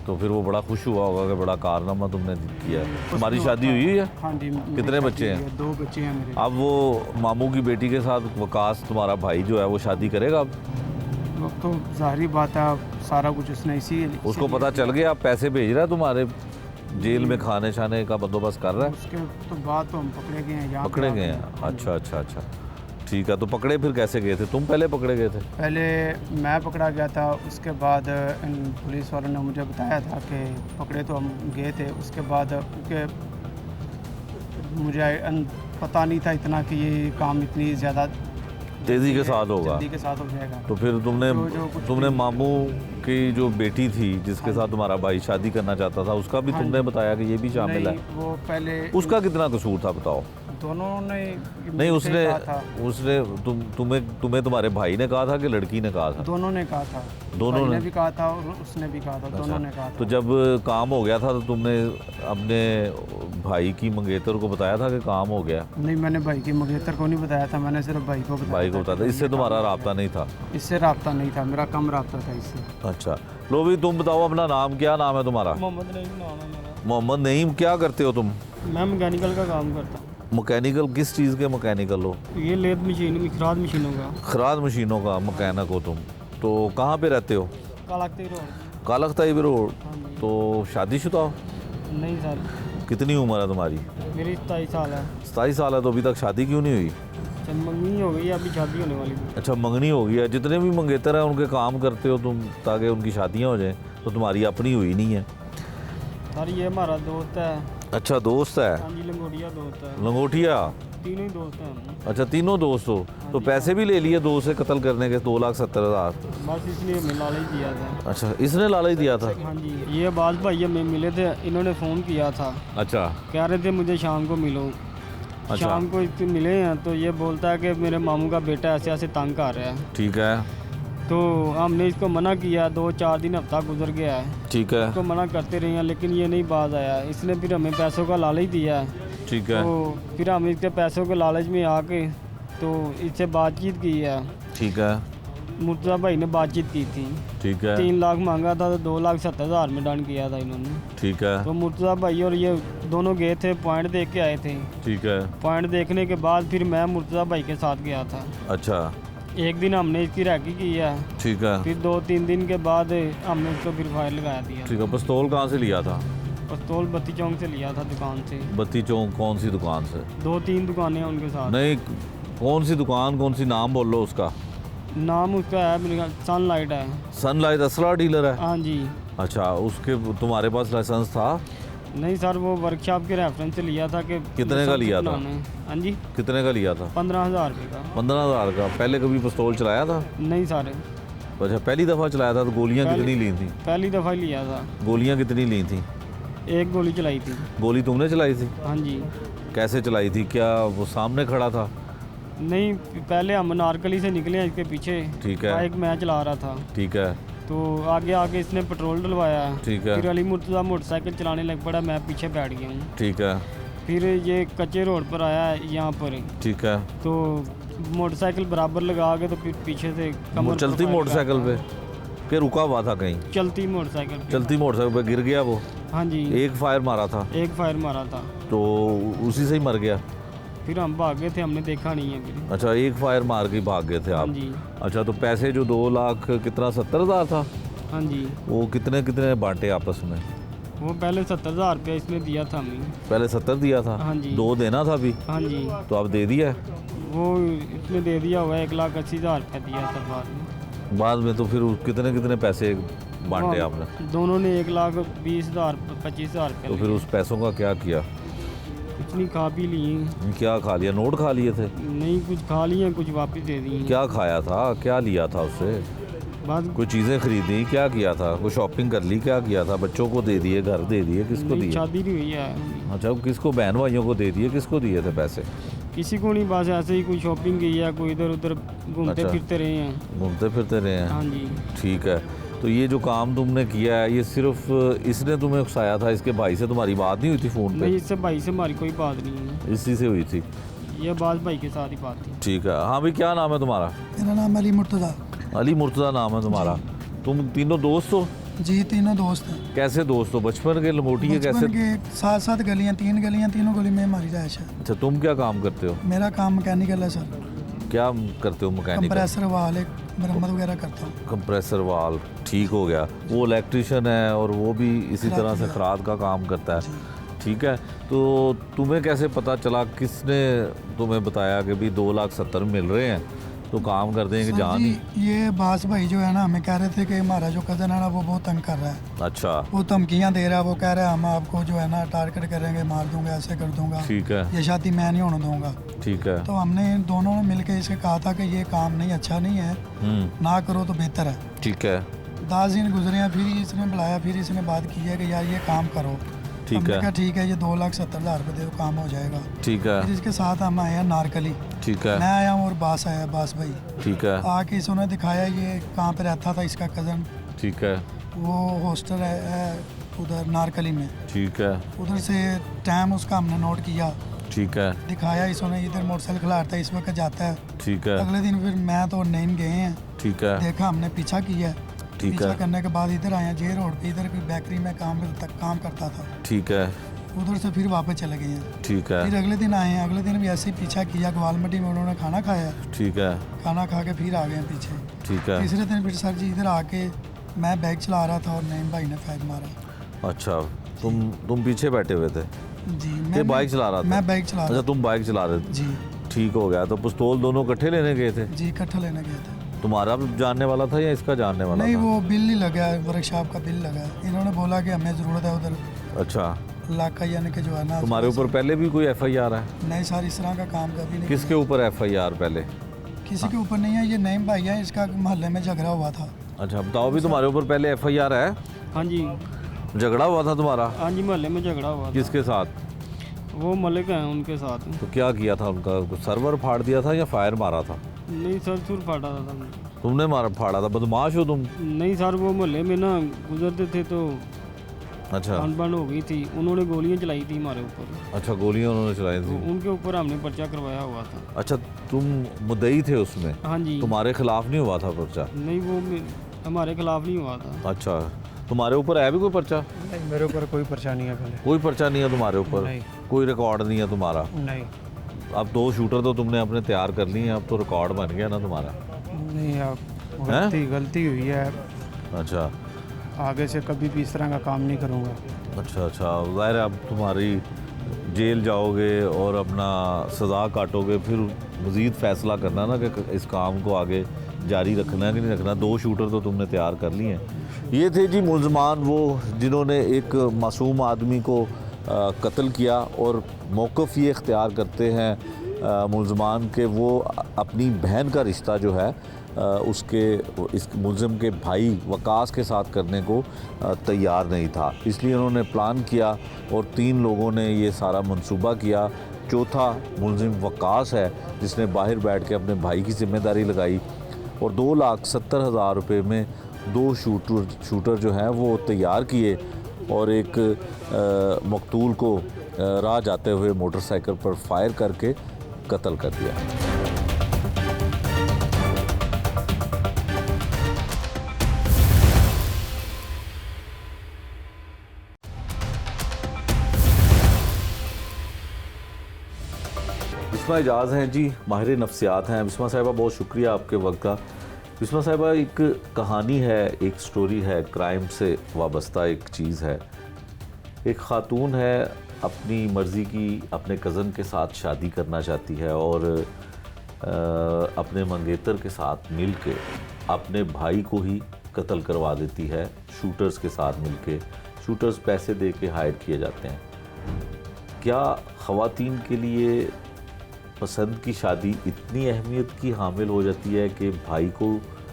Speaker 1: तो फिर वो बड़ा खुश हुआ होगा कि बड़ा कारनामा तुमने किया है। तुम्हारी शादी हुई है?
Speaker 4: हाँ जी। मेरी
Speaker 1: कितने
Speaker 4: शादी
Speaker 1: बच्चे हैं?
Speaker 4: हुई है, 2 बच्चे हैं मेरे।
Speaker 1: अब वो मामू की बेटी के साथ वकास तुम्हारा भाई जो है वो शादी करेगा अब?
Speaker 4: वो तो जाहिर बात है, सारा कुछ उसने इसी
Speaker 1: उसको पता चल गया अब पैसे भेज रहा है तुम्हारे, जेल में खाने छाने का बंदोबस्त कर रहा है?
Speaker 4: उसके तो बाद तो हम पकड़े गए हैं, यहाँ
Speaker 1: पकड़े
Speaker 4: पे
Speaker 1: गए
Speaker 4: आके।
Speaker 1: हैं? अच्छा अच्छा अच्छा, ठीक है। तो पकड़े फिर कैसे गए थे? तुम पहले पकड़े गए थे?
Speaker 4: पहले मैं पकड़ा गया था, उसके बाद इन पुलिस वालों ने मुझे बताया था कि पकड़े तो हम गए थे। उसके बाद क्योंकि मुझे पता नहीं था इतना कि ये काम इतनी ज़्यादा
Speaker 1: तेज़ी के साथ होगा।
Speaker 4: जल्दी के साथ हो जाएगा।
Speaker 1: तो फिर
Speaker 4: जो कुछ
Speaker 1: तुमने
Speaker 4: भी-
Speaker 1: मामू की जो बेटी थी जिसके साथ तुम्हारा भाई शादी करना चाहता था, उसका भी
Speaker 4: हाँ
Speaker 1: तुमने
Speaker 4: जी।
Speaker 1: बताया कि ये भी शामिल है?
Speaker 4: नहीं, वो पहले
Speaker 1: उसका कितना कसूर था बताओ?
Speaker 4: दोनों ने
Speaker 1: नहीं,
Speaker 4: मुझसे
Speaker 1: उसने
Speaker 4: कहा था।
Speaker 1: उसने तुम्हें तुम्हारे भाई ने कहा था कि लड़की ने कहा था?
Speaker 4: दोनों ने कहा था।
Speaker 1: दोनों
Speaker 4: भाई
Speaker 1: ने?
Speaker 4: भी कहा था और उसने भी कहा था, दोनों ने कहा था।
Speaker 1: तो जब काम हो गया था तो तुमने अपने भाई की मंगेतर को बताया था कि काम हो गया?
Speaker 4: नहीं, मैंने भाई की मंगेतर को नहीं बताया था, मैंने सिर्फ भाई को बताया
Speaker 1: भाई को
Speaker 4: था
Speaker 1: बताया था?
Speaker 4: कि
Speaker 1: इससे
Speaker 4: ये
Speaker 1: तुम्हारा
Speaker 4: काम हो
Speaker 1: राब्ता नहीं था?
Speaker 4: गया। इससे राब्ता नहीं था, मेरा कम राब्ता था इससे।
Speaker 1: अच्छा, लो भी तुम बताओ अपना नाम, क्या नाम है तुम्हारा?
Speaker 5: मोहम्मद नईम नाम है मेरा।
Speaker 1: मोहम्मद नईम, क्या करते हो तुम?
Speaker 5: मैं मैकेनिकल का काम करता हूँ।
Speaker 1: मैकेनिकल किस चीज़ के मैकेनिकल हो?
Speaker 4: ये लेद मशीन खराद मशीनों का।
Speaker 1: खराद मशीनों का मैकेनिक हो तुम? तो कहाँ पे रहते हो?
Speaker 4: कालाक्ती रोड।
Speaker 1: कालख्ताई रोड।
Speaker 4: हाँ जी।
Speaker 1: तो शादीशुदा हो?
Speaker 4: नहीं सर,
Speaker 1: कितनी उम्र है तुम्हारी?
Speaker 4: मेरी 27 साल है।
Speaker 1: 27 साल है, तो अभी तक शादी क्यों नहीं हुई?
Speaker 4: अच्छा, मंगनी हो गई है, अभी शादी होने वाली है।
Speaker 1: अच्छा, मंगनी हो गई है। जितने भी मंगेतर हैं उनके काम करते हो तुम ताकि उनकी शादियां हो जाएं, तो तुम्हारी अपनी हुई नहीं है?
Speaker 4: सर ये हमारा दोस्त है।
Speaker 1: अच्छा, दोस्त है।
Speaker 4: हाँ जी, लंगोटिया दोस्त है।
Speaker 1: लंगोटिया?
Speaker 4: तीनों ही दोस्त हैं हम।
Speaker 1: अच्छा, तीनों दोस्त हो। तो पैसे भी ले लिए दो से कत्ल करने के, 2,70,000?
Speaker 4: बस इसलिए हमें लालच दिया था।
Speaker 1: अच्छा, इसने लालच दिया था?
Speaker 4: हाँ जी, ये अब्बास भाई हमें मिले थे, इन्होंने फ़ोन किया था,
Speaker 1: अच्छा।
Speaker 4: कह रहे थे मुझे शाम को मिलो।
Speaker 1: अच्छा।
Speaker 4: शाम को इससे मिले हैं तो ये बोलता है कि मेरे मामू का बेटा ऐसे ऐसे तंग कर रहा है।
Speaker 1: ठीक है।
Speaker 4: तो हमने इसको मना किया, 2-4 दिन हफ्ता गुजर गया है,
Speaker 1: ठीक है।
Speaker 4: इसको मना करते रहे हैं लेकिन ये नहीं बाज आया। इसने फिर हमें पैसों का लालच दिया है।
Speaker 1: ठीक है।
Speaker 4: तो फिर हम इसके पैसों के लालच में आके तो इससे बातचीत की है।
Speaker 1: ठीक है।
Speaker 4: मुर्तज़ा भाई ने बातचीत की थी।
Speaker 1: ठीक है।
Speaker 4: 3 लाख मांगा था तो 2,70,000 में डन किया था इन्होंने।
Speaker 1: ठीक है।
Speaker 4: तो मुर्तज़ा भाई और ये दोनों गए थे, पॉइंट देख के आए थे।
Speaker 1: ठीक है।
Speaker 4: पॉइंट देखने के बाद फिर मैं मुर्तज़ा भाई के साथ गया था।
Speaker 1: अच्छा।
Speaker 4: एक दिन हमने इसकी रैकी की है,
Speaker 1: ठीक है।
Speaker 4: फिर 2-3 दिन के बाद हमने उसको फिर फायर लगा दिया।
Speaker 1: ठीक है। पिस्तौल कहाँ से लिया था?
Speaker 4: पिस्तौल बत्ती चौक से लिया था, दुकान से।
Speaker 1: बत्ती चौक कौन सी दुकान से?
Speaker 4: 2-3 दुकानें हैं उनके साथ।
Speaker 1: नहीं, कौन सी दुकान, कौन सी, नाम बोलो उसका।
Speaker 4: नाम उसका है मेरे ख्याल सनलाइट है।
Speaker 1: सनलाइट असला डीलर है?
Speaker 4: हाँ जी।
Speaker 1: अच्छा, उसके तुम्हारे पास लाइसेंस था?
Speaker 4: नहीं सर, वो वर्कशॉप के रेफरेंस से लिया था कि
Speaker 1: कितने का लिया था?
Speaker 4: हाँ जी,
Speaker 1: कितने का लिया था?
Speaker 4: 15,000 रुपये का।
Speaker 1: 15,000 का? पहले कभी पिस्तौल चलाया था?
Speaker 4: नहीं सर,
Speaker 1: अच्छा, पहली दफ़ा चलाया था। तो गोलियां
Speaker 4: पहली-
Speaker 1: कितनी ली थी?
Speaker 4: पहली दफ़ा ही लिया था।
Speaker 1: गोलियां कितनी ली थी?
Speaker 4: 1 गोली चलाई थी।
Speaker 1: गोली तुमने चलाई थी?
Speaker 4: हाँ जी।
Speaker 1: कैसे चलाई थी? क्या वो सामने खड़ा था?
Speaker 4: नहीं, पहले हम नारकली से निकले हैं इसके पीछे।
Speaker 1: ठीक है।
Speaker 4: बाइक मैं चला रहा था,
Speaker 1: ठीक है।
Speaker 4: तो आगे आके इसने पेट्रोल डलवाया।
Speaker 1: ठीक है।
Speaker 4: फिर अली मुर्तज़ा मोटरसाइकिल चलाने लग पड़ा, मैं पीछे बैठ गया हूँ।
Speaker 1: ठीक है।
Speaker 4: फिर ये कच्चे रोड पर आया है यहाँ पर,
Speaker 1: ठीक है।
Speaker 4: तो मोटरसाइकिल बराबर लगा के तो फिर पीछे से कमर पर
Speaker 1: चलती
Speaker 4: फायर
Speaker 1: मोटरसाइकिल पे
Speaker 4: करता।
Speaker 1: कि रुका हुआ था कहीं?
Speaker 4: चलती मोटरसाइकिल पे।
Speaker 1: चलती मोटरसाइकिल पे गिर गया वो?
Speaker 4: हाँ जी,
Speaker 1: एक फायर मारा था?
Speaker 4: एक फायर मारा था।
Speaker 1: तो उसी से ही मर गया?
Speaker 4: फिर हम भाग गए थे, हमने देखा नहीं है फिर।
Speaker 1: अच्छा, एक फायर मार के भाग गए थे
Speaker 4: हाँ
Speaker 1: आप?
Speaker 4: जी।
Speaker 1: अच्छा, तो पैसे जो 2 लाख कितना 70,000 था,
Speaker 4: हाँ जी,
Speaker 1: वो कितने कितने बांटे आपस में?
Speaker 4: वो पहले 70,000 रुपया इसने दिया था हमें।
Speaker 1: पहले 70 दिया था?
Speaker 4: हाँ जी।
Speaker 1: 2 देना था अभी?
Speaker 4: हाँ जी,
Speaker 1: तो आप दे दिया?
Speaker 4: वो इसने दे दिया हुआ है, 1,80,000 रुपया दिया था
Speaker 1: बाद में? तो फिर कितने कितने पैसे बांटे
Speaker 4: हाँ,
Speaker 1: आपने?
Speaker 4: दोनों ने 1,20,000 25,000 रुपया
Speaker 1: तो फिर उस पैसों का क्या किया?
Speaker 4: इतनी खा पी लिए।
Speaker 1: क्या खा लिया? नोट खा लिए थे?
Speaker 4: नहीं, कुछ खा लिए, कुछ वापस दे दिए।
Speaker 1: क्या खाया था? क्या लिया था उससे?
Speaker 4: बाद
Speaker 1: कोई चीज़ें खरीदी? क्या किया था? कोई शॉपिंग कर ली? क्या किया था? बच्चों को दे दिए? घर दे दिए? किसको
Speaker 4: नहीं,
Speaker 1: दिए?
Speaker 4: शादी नहीं हुई है।
Speaker 1: अच्छा, किसको? बहन भाइयों को दे दिए? किसको दिए थे पैसे?
Speaker 4: किसी को नहीं, बस ऐसे ही कोई शॉपिंग की है, कोई इधर उधर घूमते
Speaker 1: अच्छा।
Speaker 4: फिरते रहे हैं।
Speaker 1: घूमते फिरते रहे
Speaker 4: हाँ
Speaker 1: हैं?
Speaker 4: जी।
Speaker 1: ठीक है। तो ये जो काम तुमने किया है, ये सिर्फ इसने तुम्हें उकसाया था? इसके भाई से तुम्हारी बात नहीं हुई थी फ़ोन
Speaker 4: नहीं,
Speaker 1: पे?
Speaker 4: इससे भाई से हमारी कोई बात नहीं है,
Speaker 1: इसी से हुई थी?
Speaker 4: ये बात भाई के साथ ही बात थी।
Speaker 1: ठीक है। हाँ भाई, क्या नाम है तुम्हारा?
Speaker 5: मेरा नाम अली मुर्तज़ा।
Speaker 1: अली मुर्तज़ा नाम है तुम्हारा? तुम तीनों दोस्त हो?
Speaker 5: जी, तीनों दोस्त हैं।
Speaker 1: कैसे दोस्त हो? बचपन के लंगोटी है? कैसे?
Speaker 5: बचपन के 7-7 गलियाँ, 3 गलियाँ, तीनों गली में हमारी रहायश है।
Speaker 1: अच्छा, तुम क्या काम करते हो?
Speaker 5: मेरा काम मैकेनिकल है सर।
Speaker 1: क्या करते हो? मैकेनिक?
Speaker 5: कंप्रेसर वाल एक मरम्मत वगैरह करता हूँ।
Speaker 1: कंप्रेसर वाल ठीक हो गया। वो इलेक्ट्रिशियन है और वो भी इसी तरह से खराद का काम करता है। ठीक है। तो तुम्हें कैसे पता चला? किसने तुम्हें बताया कि भी 2,70,000 मिल रहे हैं तो काम कर देंगे?
Speaker 5: सर
Speaker 1: जान
Speaker 5: जी,
Speaker 1: ही?
Speaker 5: ये बास भाई जो है ना, हमें कह रहे थे कि हमारा जो कज़न है ना, वो बहुत तंग कर रहा है,
Speaker 1: अच्छा।
Speaker 5: वो धमकियाँ दे रहा है। वो कह रहा है हम आपको जो है ना टारगेट करेंगे, मार दूंगा, ऐसे कर दूंगा,
Speaker 1: ठीक है।
Speaker 5: ये शादी मैं नहीं होने दूंगा।
Speaker 1: ठीक है।
Speaker 5: तो हमने इन दोनों ने मिलकर इसे कहा था कि ये काम नहीं, अच्छा नहीं है, ना करो तो बेहतर है।
Speaker 1: ठीक है।
Speaker 5: 10 दिन गुजरे हैं, फिर इसने बुलाया, फिर इसने बात की है कि यार ये काम करो।
Speaker 1: ठीक
Speaker 5: हमने
Speaker 1: है।
Speaker 5: कहा ठीक है, ये 2,70,000 रुपये दो, काम हो जाएगा।
Speaker 1: ठीक है।
Speaker 5: फिर इसके साथ हम आए हैं नारकली।
Speaker 1: ठीक है।
Speaker 5: मैं आया हूँ और बास आया, बास भाई।
Speaker 1: ठीक है।
Speaker 5: आके इसने दिखाया ये कहाँ पे रहता था, इसका कज़न।
Speaker 1: ठीक है।
Speaker 5: वो हॉस्टल है उधर नारकली में।
Speaker 1: ठीक है।
Speaker 5: उधर से टाइम उसका हमने नोट किया,
Speaker 1: ठीक है।
Speaker 5: दिखाया। इसने इधर मोटरसाइकिल खिलाता है, इस वक्त जाता है।
Speaker 1: ठीक है।
Speaker 5: अगले दिन फिर मैं तो नैन गए हैं,
Speaker 1: ठीक है।
Speaker 5: देखा, हमने पीछा किया।
Speaker 1: ठीक
Speaker 5: पीछा
Speaker 1: है।
Speaker 5: करने के बाद इधर आए, जे रोड पे, इधर की बेकरी में काम करता था।
Speaker 1: ठीक है।
Speaker 5: उधर से फिर वापस चले गए हैं।
Speaker 1: ठीक है,
Speaker 5: फिर अगले दिन आए हैं, अगले दिन भी ऐसे ही पीछा किया, ग्वालमटी में उन्होंने खाना खाया,
Speaker 1: ठीक है,
Speaker 5: खाना खा के फिर आ गए हैं पीछे।
Speaker 1: ठीक है।
Speaker 5: तीसरे दिन फिर सर जी इधर आके मैं बैग चला रहा था और नईम भाई ने फायर मारा।
Speaker 1: अच्छा, तुम पीछे बैठे हुए थे?
Speaker 5: जी
Speaker 1: ये बाइक चला रहा था?
Speaker 5: मैं बाइक चला
Speaker 1: अच्छा,
Speaker 5: रहा
Speaker 1: तुम बाइक चला रहे थे।
Speaker 5: था जी।
Speaker 1: ठीक हो गया। तो पिस्तौल दोनों इकट्ठे लेने गए थे?
Speaker 5: जी इकट्ठा लेने गए थे।
Speaker 1: तुम्हारा भी जानने वाला था या इसका जानने वाला
Speaker 5: नहीं,
Speaker 1: था?
Speaker 5: वो बिल ही लगा है, वर्कशॉप का बिल लगा है। इन्होंने बोला कि हमें ज़रूरत है उधर
Speaker 1: अच्छा,
Speaker 5: इलाका यानी कि जो है ना।
Speaker 1: तुम्हारे ऊपर पहले भी कोई FIR है?
Speaker 5: नहीं सर, इस तरह का काम कभी नहीं
Speaker 1: किसके ऊपर FIR पहले?
Speaker 5: किया। किसी के ऊपर नहीं है, ये नईम भाई है, इसका मोहल्ले में झगड़ा हुआ था।
Speaker 1: अच्छा, बताओ भी, तुम्हारे ऊपर पहले FIR है?
Speaker 4: हाँ जी,
Speaker 1: झगड़ा हुआ था तुम्हारा?
Speaker 4: हाँ जी, मोहल्ले में झगड़ा हुआ था।
Speaker 1: किसके साथ?
Speaker 4: वो मलिक हैं, उनके साथ।
Speaker 1: तो क्या किया था उनका? सर्वर फाड़ दिया था या फायर मारा था?
Speaker 4: नहीं सर, सुर फाटा था हमने।
Speaker 1: तुमने मारा फाड़ा था? बदमाश हो तुम?
Speaker 4: नहीं सर, वो मोहल्ले में ना गुजरते थे तो
Speaker 1: अच्छा,
Speaker 4: अनबन हो गई थी, उन्होंने गोलियां चलाई थी हमारे ऊपर।
Speaker 1: अच्छा, गोलियां उन्होंने चलाई
Speaker 4: तो
Speaker 1: थी?
Speaker 4: उनके ऊपर हमने पर्चा करवाया हुआ था।
Speaker 1: अच्छा, तुम मुद्दई थे उसमें?
Speaker 4: हाँ जी।
Speaker 1: तुम्हारे खिलाफ नहीं हुआ था पर्चा?
Speaker 4: नहीं, वो हमारे खिलाफ नहीं हुआ था।
Speaker 1: अच्छा, तुम्हारे ऊपर है भी कोई पर्चा?
Speaker 4: नहीं, मेरे ऊपर कोई पर्चा नहीं है पहले।
Speaker 1: कोई पर्चा नहीं है तुम्हारे ऊपर?
Speaker 4: नहीं।
Speaker 1: कोई रिकॉर्ड नहीं है तुम्हारा?
Speaker 4: नहीं।
Speaker 1: अब 2 शूटर तो तुमने अपने तैयार कर लिए हैं, अब तो रिकॉर्ड बन गया ना तुम्हारा?
Speaker 4: नहीं, अब
Speaker 1: हैं?
Speaker 4: गलती हुई है,
Speaker 1: अच्छा,
Speaker 4: आगे से कभी भी इस तरह का काम नहीं करूँगा।
Speaker 1: अच्छा, अच्छा, ज़ाहिर है अब तुम्हारी जेल जाओगे और अपना सज़ा काटोगे, फिर मज़ीद फ़ैसला करना ना कि इस काम को आगे जारी रखना है कि नहीं रखना। 2 शूटर तो तुमने तैयार कर लिए हैं। ये थे जी मुल्ज़मान, वो जिन्होंने एक मासूम आदमी को कत्ल किया, और मौक़िफ़ ये इख्तियार करते हैं मुल्ज़मान के वो अपनी बहन का रिश्ता जो है उसके इस मुलज़िम के भाई वकास के साथ करने को तैयार नहीं था। इसलिए उन्होंने प्लान किया और 3 लोगों ने ये सारा मंसूबा किया। चौथा मुलज़िम वकास है जिसने बाहर बैठ के अपने भाई की ज़िम्मेदारी लगाई, और 2,70,000 रुपये में 2 शूटर जो हैं वो तैयार किए और एक मकतूल को राह जाते हुए मोटरसाइकिल पर फायर करके कत्ल कर दिया। बिस्मा इजाज़ हैं जी, माहिर नफ्सियात हैं। बिस्मा साहिबा, बहुत शुक्रिया आपके वक्त का। बिस्मा साहिबा, एक कहानी है, एक स्टोरी है, क्राइम से वाबस्ता एक चीज़ है। एक ख़ातून है, अपनी मर्ज़ी की अपने कज़न के साथ शादी करना चाहती है और अपने मंगेतर के साथ मिल के अपने भाई को ही कत्ल करवा देती है शूटर्स के साथ मिल के। शूटर्स पैसे दे के हायर किए जाते हैं। क्या ख़वातीन के लिए पसंद की शादी इतनी अहमियत की हामिल हो जाती है कि भाई को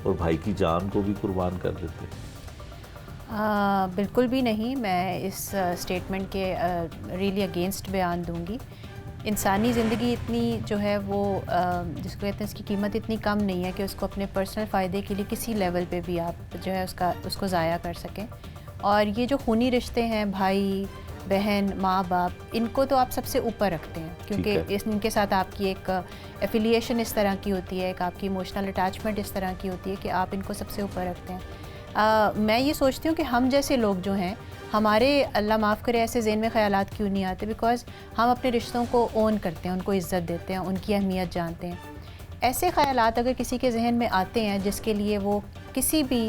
Speaker 1: और भाई की जान को भी कुर्बान कर देते हैं?
Speaker 6: बिल्कुल भी नहीं। मैं इस स्टेटमेंट के रियली अगेंस्ट बयान दूंगी। इंसानी ज़िंदगी इतनी जो है वो जिसको कहते हैं इसकी कीमत इतनी कम नहीं है कि उसको अपने पर्सनल फ़ायदे के लिए किसी लेवल पे भी आप जो है उसको ज़ाया कर सकें। और ये जो खूनी रिश्ते हैं, भाई बहन माँ बाप, इनको तो आप सबसे ऊपर रखते हैं क्योंकि इनके साथ आपकी एक एफिलिएशन इस तरह की होती है, एक आपकी इमोशनल अटैचमेंट इस तरह की होती है कि आप इनको सबसे ऊपर रखते हैं। मैं ये सोचती हूँ कि हम जैसे लोग जो हैं, हमारे अल्लाह माफ़ करे ऐसे ज़हन में ख़यालात क्यों नहीं आते, बिकॉज़ हम अपने रिश्तों को ओन करते हैं, उनको इज़्ज़त देते हैं, उनकी अहमियत जानते हैं। ऐसे ख़यालात अगर किसी के जहन में आते हैं जिसके लिए वो किसी भी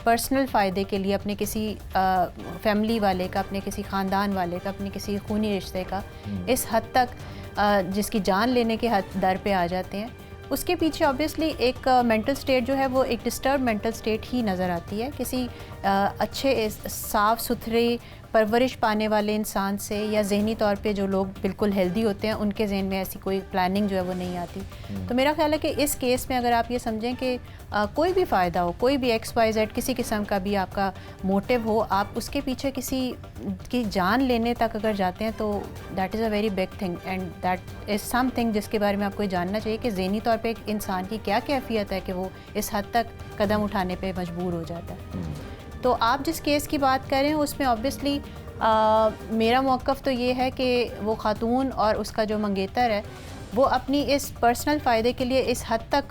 Speaker 6: पर्सनल फ़ायदे के लिए अपने किसी फैमिली वाले का, अपने किसी ख़ानदान वाले का, अपने किसी खूनी रिश्ते का इस हद तक जिसकी जान लेने के हद दर पे आ जाते हैं, उसके पीछे ऑब्वियसली एक मेंटल स्टेट जो है वो एक डिस्टर्ब मेंटल स्टेट ही नज़र आती है। किसी अच्छे साफ़ सुथरे परवरिश पाने वाले इंसान से या ज़हनी तौर पे जो लोग बिल्कुल हेल्दी होते हैं उनके जहन में ऐसी कोई प्लानिंग जो है वो नहीं आती। तो मेरा ख्याल है कि इस केस में अगर आप ये समझें कि कोई भी फ़ायदा हो, कोई भी XYZ किसी किस्म का भी आपका मोटिव हो, आप उसके पीछे किसी की जान लेने तक अगर जाते हैं तो that is a very big thing and that is something जिसके बारे में आपको ये जानना चाहिए कि ज़हनी तौर पे एक इंसान की क्या कैफियत है कि वो इस हद तक कदम उठाने पे मजबूर हो जाता है। तो आप जिस केस की बात कर रहे हैं उसमें ऑब्वियसली मेरा मौक़िफ़ तो ये है कि वो ख़ातून और उसका जो मंगेतर है वो अपनी इस पर्सनल फ़ायदे के लिए इस हद तक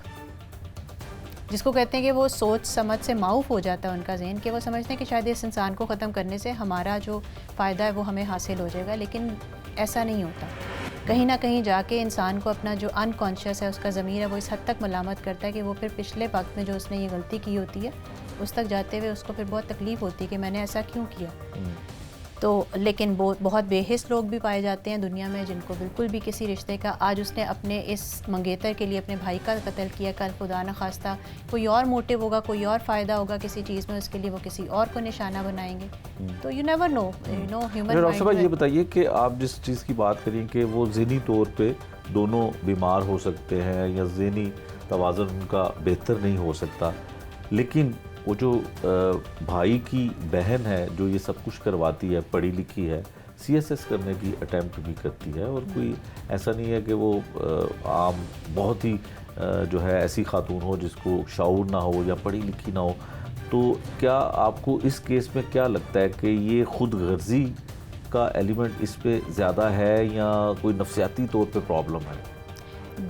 Speaker 6: जिसको कहते हैं कि वो सोच समझ से माऊफ हो जाता है उनका जहन, कि वो समझते हैं कि शायद इस इंसान को ख़त्म करने से हमारा जो फ़ायदा है वो हमें हासिल हो जाएगा, लेकिन ऐसा नहीं होता। कहीं ना कहीं जाके इंसान को अपना जो अनकॉन्शियस है, उसका ज़मीर है, वो इस हद तक मलामत करता है कि वो फिर पिछले वक्त में जो उसने ये गलती की होती है उस तक जाते हुए उसको फिर बहुत तकलीफ़ होती है कि मैंने ऐसा क्यों किया। तो लेकिन बहुत बेहिस लोग भी पाए जाते हैं दुनिया में जिनको बिल्कुल भी किसी रिश्ते का, आज उसने अपने इस मंगेतर के लिए अपने भाई का कत्ल किया, कल खुदा न खास्ता कोई और मोटिव होगा, कोई और फ़ायदा होगा किसी चीज़ में, उसके लिए वो किसी और को निशाना बनाएंगे। तो you never know, you know human
Speaker 1: doctor साहब ये बताइए कि आप जिस चीज़ की बात करें कि वो ज़हनी तौर पे दोनों बीमार हो सकते हैं या ज़हनी तवाज़ुन उनका बेहतर नहीं हो सकता, लेकिन वो जो भाई की बहन है जो ये सब कुछ करवाती है, पढ़ी लिखी है, CSS करने की अटेम्प्ट भी करती है, और कोई ऐसा नहीं है कि वो आम बहुत ही जो है ऐसी खातून हो जिसको शऊर ना हो या पढ़ी लिखी ना हो, तो क्या आपको इस केस में क्या लगता है कि ये खुद गर्जी का एलिमेंट इस पे ज़्यादा है या कोई नफसियाती तौर पे प्रॉब्लम है?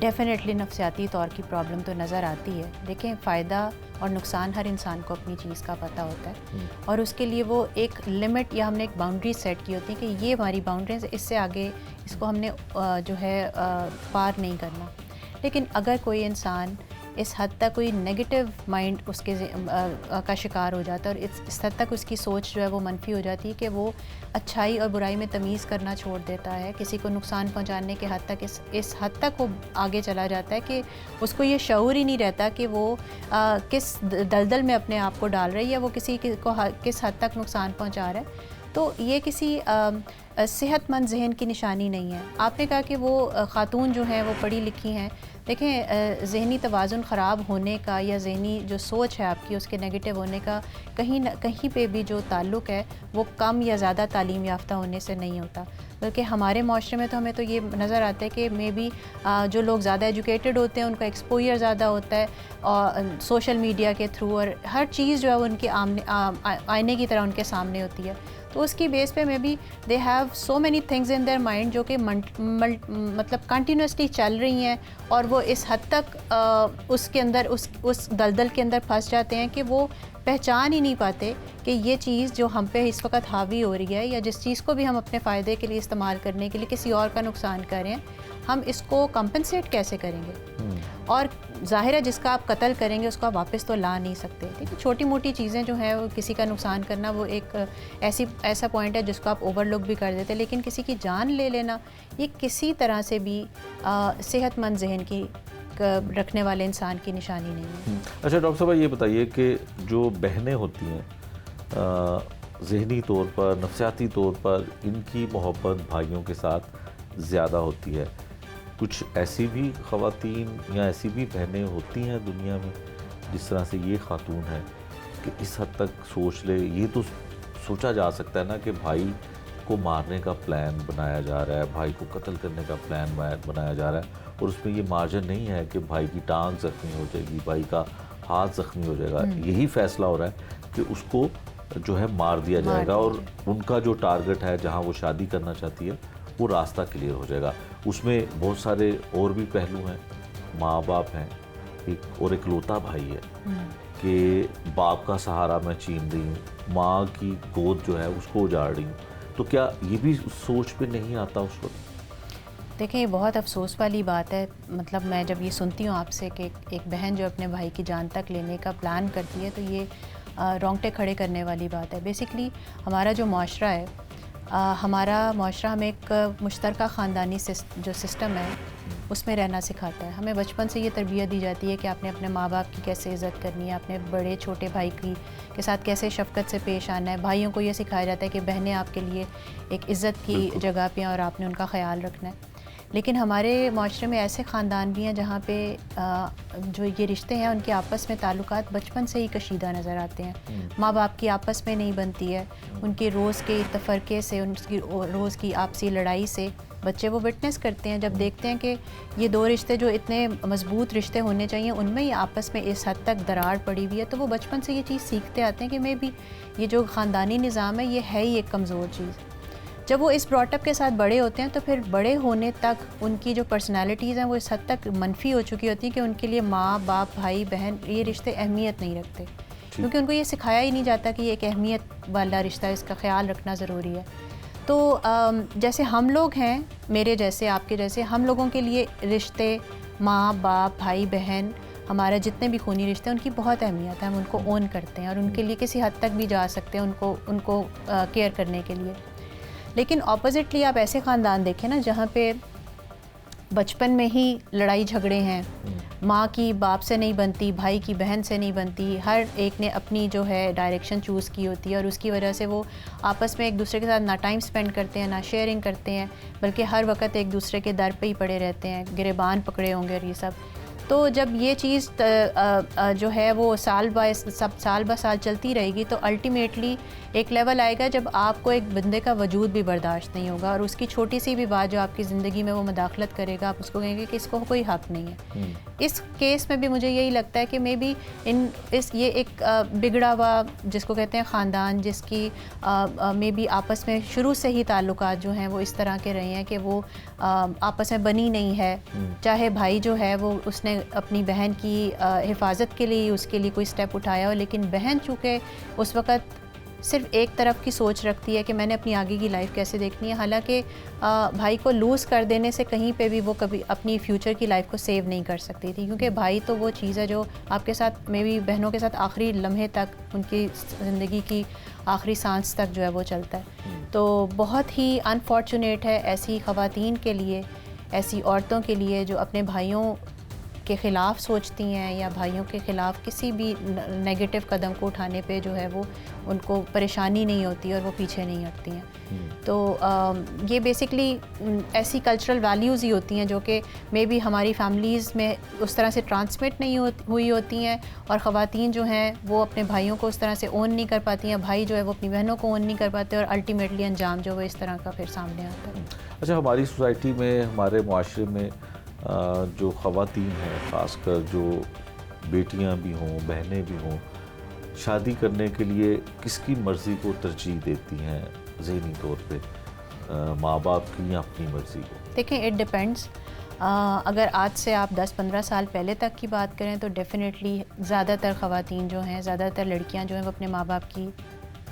Speaker 6: डेफिनेटली नफसियाती तौर की प्रॉब्लम तो नज़र आती है। देखें, फ़ायदा और नुकसान हर इंसान को अपनी चीज़ का पता होता है, और उसके लिए वो एक लिमिट या हमने एक बाउंड्री सेट की होती है कि ये हमारी बाउंड्रीज, इससे आगे इसको हमने जो है पार नहीं करना। लेकिन अगर कोई इंसान इस हद तक कोई नेगेटिव माइंड उसके का शिकार हो जाता है और इस हद तक उसकी सोच जो है वो मनफी हो जाती है कि वो अच्छाई और बुराई में तमीज़ करना छोड़ देता है, किसी को नुकसान पहुंचाने के हद तक इस हद तक वो आगे चला जाता है कि उसको ये शऊर ही नहीं रहता कि वो किस दलदल में अपने आप को डाल रही है, वो किसी को किस हद तक नुकसान पहुँचा रहा है। तो ये किसी सेहतमंद जहन की निशानी नहीं है। आपने कहा कि वो ख़ातून जो हैं वो पढ़ी लिखी हैं। देखें, ज़हनी तवाज़ुन ख़राब होने का या ज़हनी जो सोच है आपकी उसके नेगेटिव होने का कहीं पे भी जो ताल्लुक़ है वो कम या ज़्यादा तालीम याफ़्ता होने से नहीं होता, बल्कि हमारे माशरे में तो हमें तो ये नज़र आता है कि मे बी जो लोग ज़्यादा एजुकेटेड होते हैं उनका एक्सपोजर ज़्यादा होता है और सोशल मीडिया के थ्रू, और हर चीज़ जो है वो उनके आईने की तरह उनके सामने होती है। तो उसकी बेस पे may be they have so many things in their mind जो कि मतलब कंटिन्यूसली चल रही हैं, और वो इस हद तक उसके अंदर उस दलदल के अंदर फंस जाते हैं कि वो पहचान ही नहीं पाते कि ये चीज़ जो हम पे इस वक्त हावी हो रही है या जिस चीज़ को भी हम अपने फ़ायदे के लिए इस्तेमाल करने के लिए किसी और का नुकसान कर रहे हैं, हम इसको कंपनसेट कैसे करेंगे। और ज़ाहिर है जिसका आप कत्ल करेंगे उसको आप वापस तो ला नहीं सकते। ठीक है, छोटी मोटी चीज़ें जो हैं वो किसी का नुकसान करना वो एक ऐसा पॉइंट है जिसको आप ओवरलुक भी कर देते हैं, लेकिन किसी की जान ले लेना ये किसी तरह से भी सेहतमंद जहन की रखने वाले इंसान की निशानी नहीं है।
Speaker 1: अच्छा डॉक्टर साहब ये बताइए कि जो बहनें होती हैं ज़हनी तौर पर, नफसियाती तौर पर इनकी मोहब्बत भाइयों के साथ ज़्यादा होती है, कुछ ऐसी भी ख़वातीन या ऐसी भी बहनें होती हैं दुनिया में जिस तरह से ये खातून है कि इस हद तक सोच ले, ये तो सोचा जा सकता है ना कि भाई को मारने का प्लान बनाया जा रहा है, भाई को कत्ल करने का प्लान बनाया जा रहा है, और उसमें ये मार्जिन नहीं है कि भाई की टांग ज़ख्मी हो जाएगी, भाई का हाथ ज़ख्मी हो जाएगा, यही फैसला हो रहा है कि उसको जो है मार दिया जाएगा, और उनका जो टारगेट है जहाँ वो शादी करना चाहती है वो रास्ता क्लियर हो जाएगा। उसमें बहुत सारे और भी पहलू हैं, माँ बाप हैं, एक इकलौता भाई है कि बाप का सहारा मैं छीन रही हूँ, माँ की गोद जो है उसको उजाड़ रही हूँ, तो क्या ये भी सोच पे नहीं आता उस वक्त?
Speaker 6: देखें, ये बहुत अफसोस वाली बात है। मतलब मैं जब ये सुनती हूँ आपसे कि एक बहन जो अपने भाई की जान तक लेने का प्लान करती है, तो ये रोंगटे खड़े करने वाली बात है। बेसिकली हमारा जो माशरा है, हमारा माशरा हमें एक मुश्तरका ख़ानदानी जो सिस्टम है उसमें रहना सिखाता है। हमें बचपन से ये तरबियत दी जाती है कि आपने अपने माँ बाप की कैसे इज़्ज़त करनी है, अपने बड़े छोटे भाई के साथ कैसे शफ़क़त से पेश आना है। भाइयों को ये सिखाया जाता है कि बहनें आपके लिए एक इज़्ज़त की जगह पे हैं और आपने उनका ख्याल रखना है। लेकिन हमारे माशरे में ऐसे ख़ानदान भी हैं जहाँ पे जो ये रिश्ते हैं उनके आपस में ताल्लुकात बचपन से ही कशीदा नज़र आते हैं। माँ बाप की आपस में नहीं बनती है, उनके रोज़ के तफ़रक़े से, उनकी रोज़ की आपसी लड़ाई से बच्चे वो विटनेस करते हैं। जब देखते हैं कि ये दो रिश्ते जो इतने मज़बूत रिश्ते होने चाहिए उनमें ही आपस में इस हद तक दरार पड़ी हुई है, तो वो बचपन से ये चीज़ सीखते आते हैं कि मे भी ये जो ख़ानदानी निज़ाम है ये है ही एक कमज़ोर चीज़। जब वो इस ब्रॉटअप के साथ बड़े होते हैं तो फिर बड़े होने तक उनकी जो पर्सनालिटीज़ हैं वो इस हद तक मनफी हो चुकी होती हैं कि उनके लिए माँ बाप भाई बहन ये रिश्ते अहमियत नहीं रखते, क्योंकि उनको ये सिखाया ही नहीं जाता कि ये एक अहमियत वाला रिश्ता है, इसका ख्याल रखना ज़रूरी है। तो जैसे हम लोग हैं, मेरे जैसे आपके जैसे, हम लोगों के लिए रिश्ते माँ बाप भाई बहन हमारे जितने भी खूनी रिश्ते हैं उनकी बहुत अहमियत है, हम उनको ओन करते हैं और उनके लिए किसी हद तक भी जा सकते हैं उनको केयर करने के लिए। लेकिन ऑपोजिटली आप ऐसे ख़ानदान देखें ना जहाँ पे बचपन में ही लड़ाई झगड़े हैं, माँ की बाप से नहीं बनती, भाई की बहन से नहीं बनती, हर एक ने अपनी जो है डायरेक्शन चूज़ की होती है और उसकी वजह से वो आपस में एक दूसरे के साथ ना टाइम स्पेंड करते हैं ना शेयरिंग करते हैं, बल्कि हर वक्त एक दूसरे के दर पे ही पड़े रहते हैं, गिरेबान पकड़े होंगे और ये सब। तो जब ये चीज़ जो है वो साल ब साल चलती रहेगी तो अल्टीमेटली एक लेवल आएगा जब आपको एक बंदे का वजूद भी बर्दाश्त नहीं होगा और उसकी छोटी सी भी बात जो आपकी ज़िंदगी में वो मदाखलत करेगा, आप उसको कहेंगे कि इसको कोई हक़ नहीं है। इस केस में भी मुझे यही लगता है कि मे बी ये एक बिगड़ा हुआ जिसको कहते हैं ख़ानदान, जिसकी मे बी आपस में शुरू से ही ताल्लुकात जो हैं वो इस तरह के रहे हैं कि वो आपस में बनी नहीं है। चाहे भाई जो है वो उसने अपनी बहन की हिफाजत के लिए उसके लिए कोई स्टेप उठाया हो, लेकिन बहन चूँकि उस वक़्त सिर्फ एक तरफ की सोच रखती है कि मैंने अपनी आगे की लाइफ कैसे देखनी है, हालांकि भाई को लूज़ कर देने से कहीं पे भी वो कभी अपनी फ्यूचर की लाइफ को सेव नहीं कर सकती थी, क्योंकि भाई तो वो चीज़ है जो आपके साथ मे बी बहनों के साथ आखिरी लम्हे तक, उनकी ज़िंदगी की आखिरी सांस तक जो है वो चलता है। तो बहुत ही अनफॉर्चुनेट है ऐसी ख़वातीन के लिए, ऐसी औरतों के लिए जो अपने भाइयों के ख़िलाफ़ सोचती हैं या भाइयों के ख़िलाफ़ किसी भी नेगेटिव कदम को उठाने पे जो है वो उनको परेशानी नहीं होती और वो पीछे नहीं हटती हैं। तो ये बेसिकली ऐसी कल्चरल वैल्यूज़ ही होती हैं जो कि मे बी हमारी फैमिलीज़ में उस तरह से ट्रांसमिट नहीं हुई होती हैं और ख़वातीन जो हैं वो अपने भाइयों को उस तरह से ओन नहीं कर पाती हैं, भाई जो है वो अपनी बहनों को ओन नहीं कर पाते और अल्टीमेटली अंजाम जो है इस तरह का फिर सामने आता है।
Speaker 1: अच्छा, हमारी सोसाइटी में, हमारे मुआशरे में जो ख़वातीन हैं, ख़ासकर जो बेटियां भी हों, बहनें भी हों, शादी करने के लिए किसकी मर्ज़ी को तरजीह देती हैं ज़हनी तौर पे, माँ बाप की या अपनी मर्ज़ी को?
Speaker 6: देखें, इट डिपेंड्स। अगर आज से आप 10-15 साल पहले तक की बात करें तो डेफ़िनेटली ज़्यादातर ख़वातीन जो हैं, ज़्यादातर लड़कियां जो हैं वो अपने माँ बाप की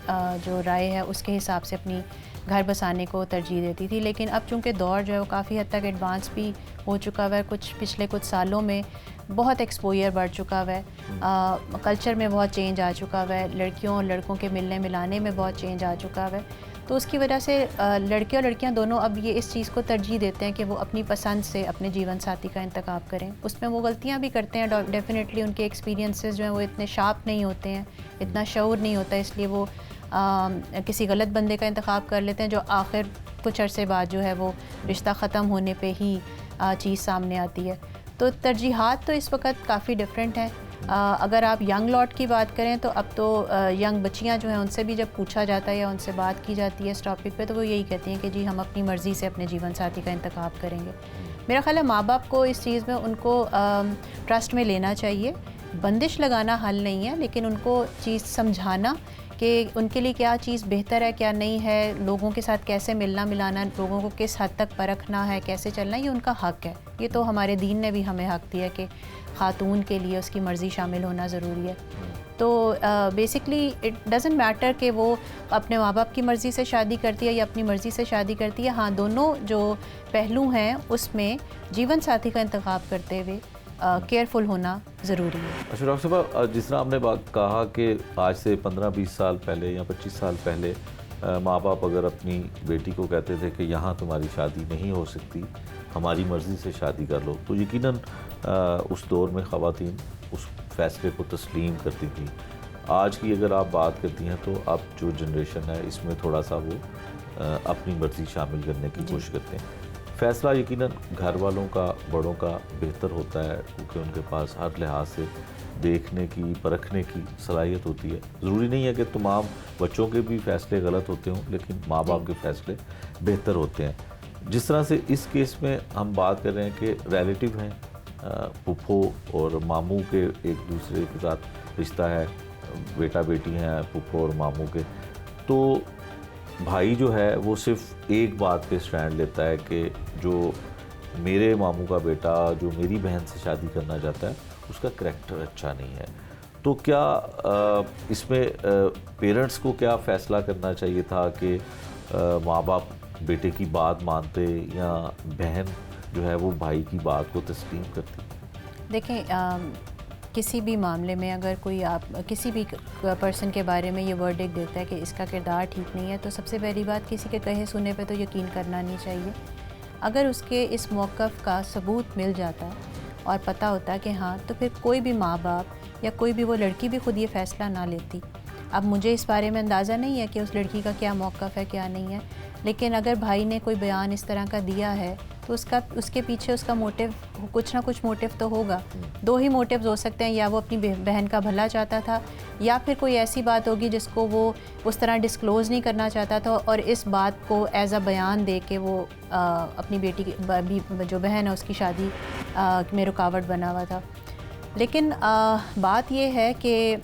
Speaker 6: जो राय है उसके हिसाब से अपनी घर बसाने को तरजीह देती थी। लेकिन अब चूँकि दौर जो है वो काफ़ी हद तक एडवांस भी हो चुका हुआ है, पिछले कुछ सालों में बहुत एक्सपोजर बढ़ चुका हुआ है, कल्चर में बहुत चेंज आ चुका हुआ है, लड़कियों और लड़कों के मिलने मिलाने में बहुत चेंज आ चुका हुआ है। तो उसकी वजह से लड़के और लड़कियां दोनों अब ये इस चीज़ को तरजीह देते हैं कि वो अपनी पसंद से अपने जीवन साथी का इंतखाब करें। उसमें वो गलतियां भी करते हैं, डेफिनेटली उनके एक्सपीरियंसेस जो हैं वो इतने शार्प नहीं होते हैं, इतना शऊर नहीं होता, इसलिए वो किसी गलत बंदे का इंतखाब कर लेते हैं जो आखिर कुछ अरसे बाद जो है वो रिश्ता ख़त्म होने पे ही चीज़ सामने आती है। तो तरजीहात तो इस वक्त काफ़ी डिफरेंट हैं। अगर आप यंग लॉट की बात करें तो अब तो यंग बच्चियां जो हैं उनसे भी जब पूछा जाता है या उनसे बात की जाती है इस टॉपिक पे तो वो यही कहती हैं कि जी हम अपनी मर्ज़ी से अपने जीवन साथी का इंतखाब करेंगे। मेरा ख़्याल है माँ बाप को इस चीज़ में उनको ट्रस्ट में लेना चाहिए। बंदिश लगाना हल नहीं है, लेकिन उनको चीज़ समझाना कि उनके लिए क्या चीज़ बेहतर है क्या नहीं है, लोगों के साथ कैसे मिलना मिलाना, लोगों को किस हद तक परखना है, कैसे चलना, ये उनका हक़ है। ये तो हमारे दीन ने भी हमें हक़ दिया कि ख़ातून के लिए उसकी मर्ज़ी शामिल होना ज़रूरी है। तो बेसिकली इट डज़न्ट मैटर कि वो अपने माँ बाप की मर्ज़ी से शादी करती है या अपनी मर्ज़ी से शादी करती है। हाँ, दोनों जो पहलू हैं उसमें जीवन साथी का इंतखाब करते हुए केयरफुल होना ज़रूरी है।
Speaker 1: अच्छा डॉक्टर साहब, जिस तरह आपने बात कहा कि आज से 15-20 साल पहले या 25 साल पहले माँ बाप अगर अपनी बेटी को कहते थे कि यहाँ तुम्हारी शादी नहीं हो सकती, हमारी मर्ज़ी से शादी कर लो, तो यकीनन उस दौर में ख़वातीन उस फैसले को तस्लीम करती थी। आज की अगर आप बात करती हैं तो अब जो जनरेशन है इसमें थोड़ा सा वो अपनी मर्ज़ी शामिल करने की कोशिश करते हैं। फ़ैसला यकीनन घर वालों का, बड़ों का बेहतर होता है क्योंकि उनके पास हर लिहाज से देखने की, परखने की सलाहियत होती है। ज़रूरी नहीं है कि तमाम बच्चों के भी फ़ैसले गलत होते हों, लेकिन माँ बाप के फ़ैसले बेहतर होते हैं। जिस तरह से इस केस में हम बात कर रहे हैं कि रिलेटिव हैं, फूफो और मामू के एक दूसरे के साथ रिश्ता है, बेटा बेटी हैं फूफो और मामू के, तो भाई जो है वो सिर्फ एक बात पे स्टैंड लेता है कि जो मेरे मामू का बेटा जो मेरी बहन से शादी करना चाहता है उसका करैक्टर अच्छा नहीं है, तो क्या इसमें पेरेंट्स को क्या फ़ैसला करना चाहिए था कि माँ बाप बेटे की बात मानते या बहन जो है वो भाई की बात को तस्लीम करती?
Speaker 6: देखें, किसी भी मामले में अगर कोई आप किसी भी पर्सन के बारे में ये वर्डिक्ट देता है कि इसका किरदार ठीक नहीं है, तो सबसे पहली बात किसी के कहे सुने पे तो यकीन करना नहीं चाहिए। अगर उसके इस मौक़िफ़ का सबूत मिल जाता है और पता होता है कि हाँ, तो फिर कोई भी माँ बाप या कोई भी वो लड़की भी खुद ये फ़ैसला ना लेती। अब मुझे इस बारे में अंदाज़ा नहीं है कि उस लड़की का क्या मौक़िफ़ है क्या नहीं है, लेकिन अगर भाई ने कोई बयान इस तरह का दिया है तो उसके पीछे उसका मोटिव कुछ ना कुछ मोटिव तो होगा। दो ही मोटिव्स हो सकते हैं, या वो अपनी बहन का भला चाहता था या फिर कोई ऐसी बात होगी जिसको वो उस तरह डिस्क्लोज़ नहीं करना चाहता था और इस बात को एज अ बयान दे के वो अपनी बेटी की जो बहन है उसकी शादी में रुकावट बना हुआ था। लेकिन बात ये है कि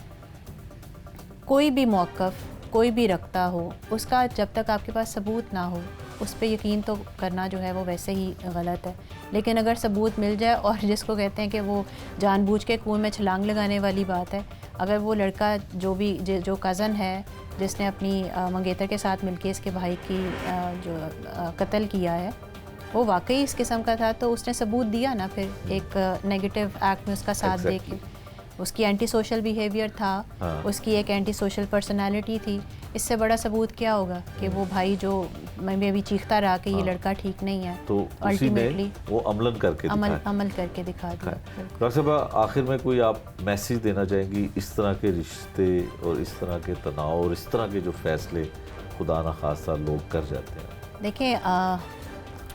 Speaker 6: कोई भी मौक़िफ़ कोई भी रखता हो, उसका जब तक आपके पास सबूत ना हो उस पर यकीन तो करना जो है वो वैसे ही गलत है। लेकिन अगर सबूत मिल जाए, और जिसको कहते हैं कि वो जानबूझ के कुएं में छलांग लगाने वाली बात है, अगर वो लड़का जो कज़न है जिसने अपनी मंगेतर के साथ मिलके इसके भाई की जो कत्ल किया है वो वाकई इस किस्म का था, तो उसने सबूत दिया ना फिर एक नेगेटिव एक्ट में उसका साथ दे के। उसकी एंटी सोशल बिहेवियर था, उसकी एक एंटी सोशल पर्सनालिटी थी। इससे बड़ा सबूत क्या होगा कि वो भाई जो मैं भी चीखता रहा कि ये लड़का ठीक नहीं है,
Speaker 1: तो अल्टीमेटली वो अमल करके
Speaker 6: दिखा दिया।
Speaker 1: डॉक्टर साहब, आखिर में कोई आप मैसेज देना चाहेंगी इस तरह के रिश्ते और इस तरह के तनाव और इस तरह के जो फैसले खुदा न खास्ता लोग कर जाते हैं?
Speaker 6: देखें,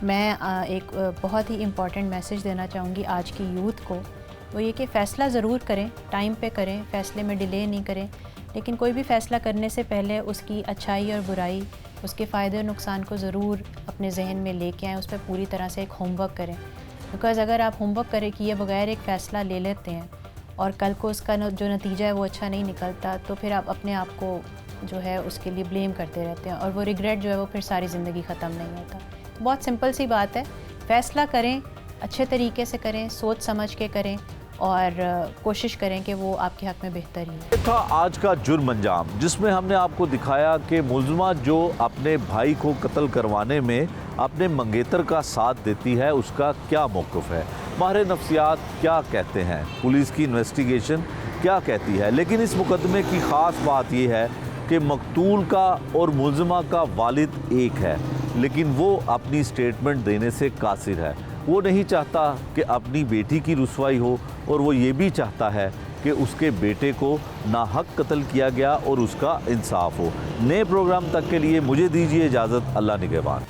Speaker 6: मैं एक बहुत ही इम्पॉर्टेंट मैसेज देना चाहूँगी आज की यूथ को। वो ये कि फ़ैसला ज़रूर करें, टाइम पे करें, फ़ैसले में डिले नहीं करें, लेकिन कोई भी फ़ैसला करने से पहले उसकी अच्छाई और बुराई, उसके फ़ायदे और नुकसान को ज़रूर अपने जहन में लेके आएँ, उस पर पूरी तरह से एक होमवर्क करें। बिकॉज़ अगर आप होमवर्क करें किए बगैर एक फ़ैसला ले लेते हैं और कल को उसका जो नतीजा है वो अच्छा नहीं निकलता, तो फिर आप अपने आप को जो है उसके लिए ब्लेम करते रहते हैं और वो रिग्रेट जो है वो फिर सारी ज़िंदगी ख़त्म नहीं होता। बहुत सिंपल सी बात है, फ़ैसला करें, अच्छे तरीके से करें, सोच समझ के करें और कोशिश करें कि वो आपके हक़ में बेहतर ही हो।
Speaker 1: था आज का जुर्म अंजाम, जिसमें हमने आपको दिखाया कि मुलज़िमा जो अपने भाई को कत्ल करवाने में अपने मंगेतर का साथ देती है उसका क्या मौक़िफ़ है, माहिर नफ्सियात क्या कहते हैं, पुलिस की इन्वेस्टिगेशन क्या कहती है। लेकिन इस मुकदमे की ख़ास बात यह है कि मकतूल का और मुलज़िमा का वालिद एक है, लेकिन वो अपनी स्टेटमेंट देने से कासिर है। वो नहीं चाहता कि अपनी बेटी की रुसवाई हो और वो ये भी चाहता है कि उसके बेटे को नाहक कत्ल किया गया और उसका इंसाफ हो। नए प्रोग्राम तक के लिए मुझे दीजिए इजाज़त। अल्लाह निगहबान।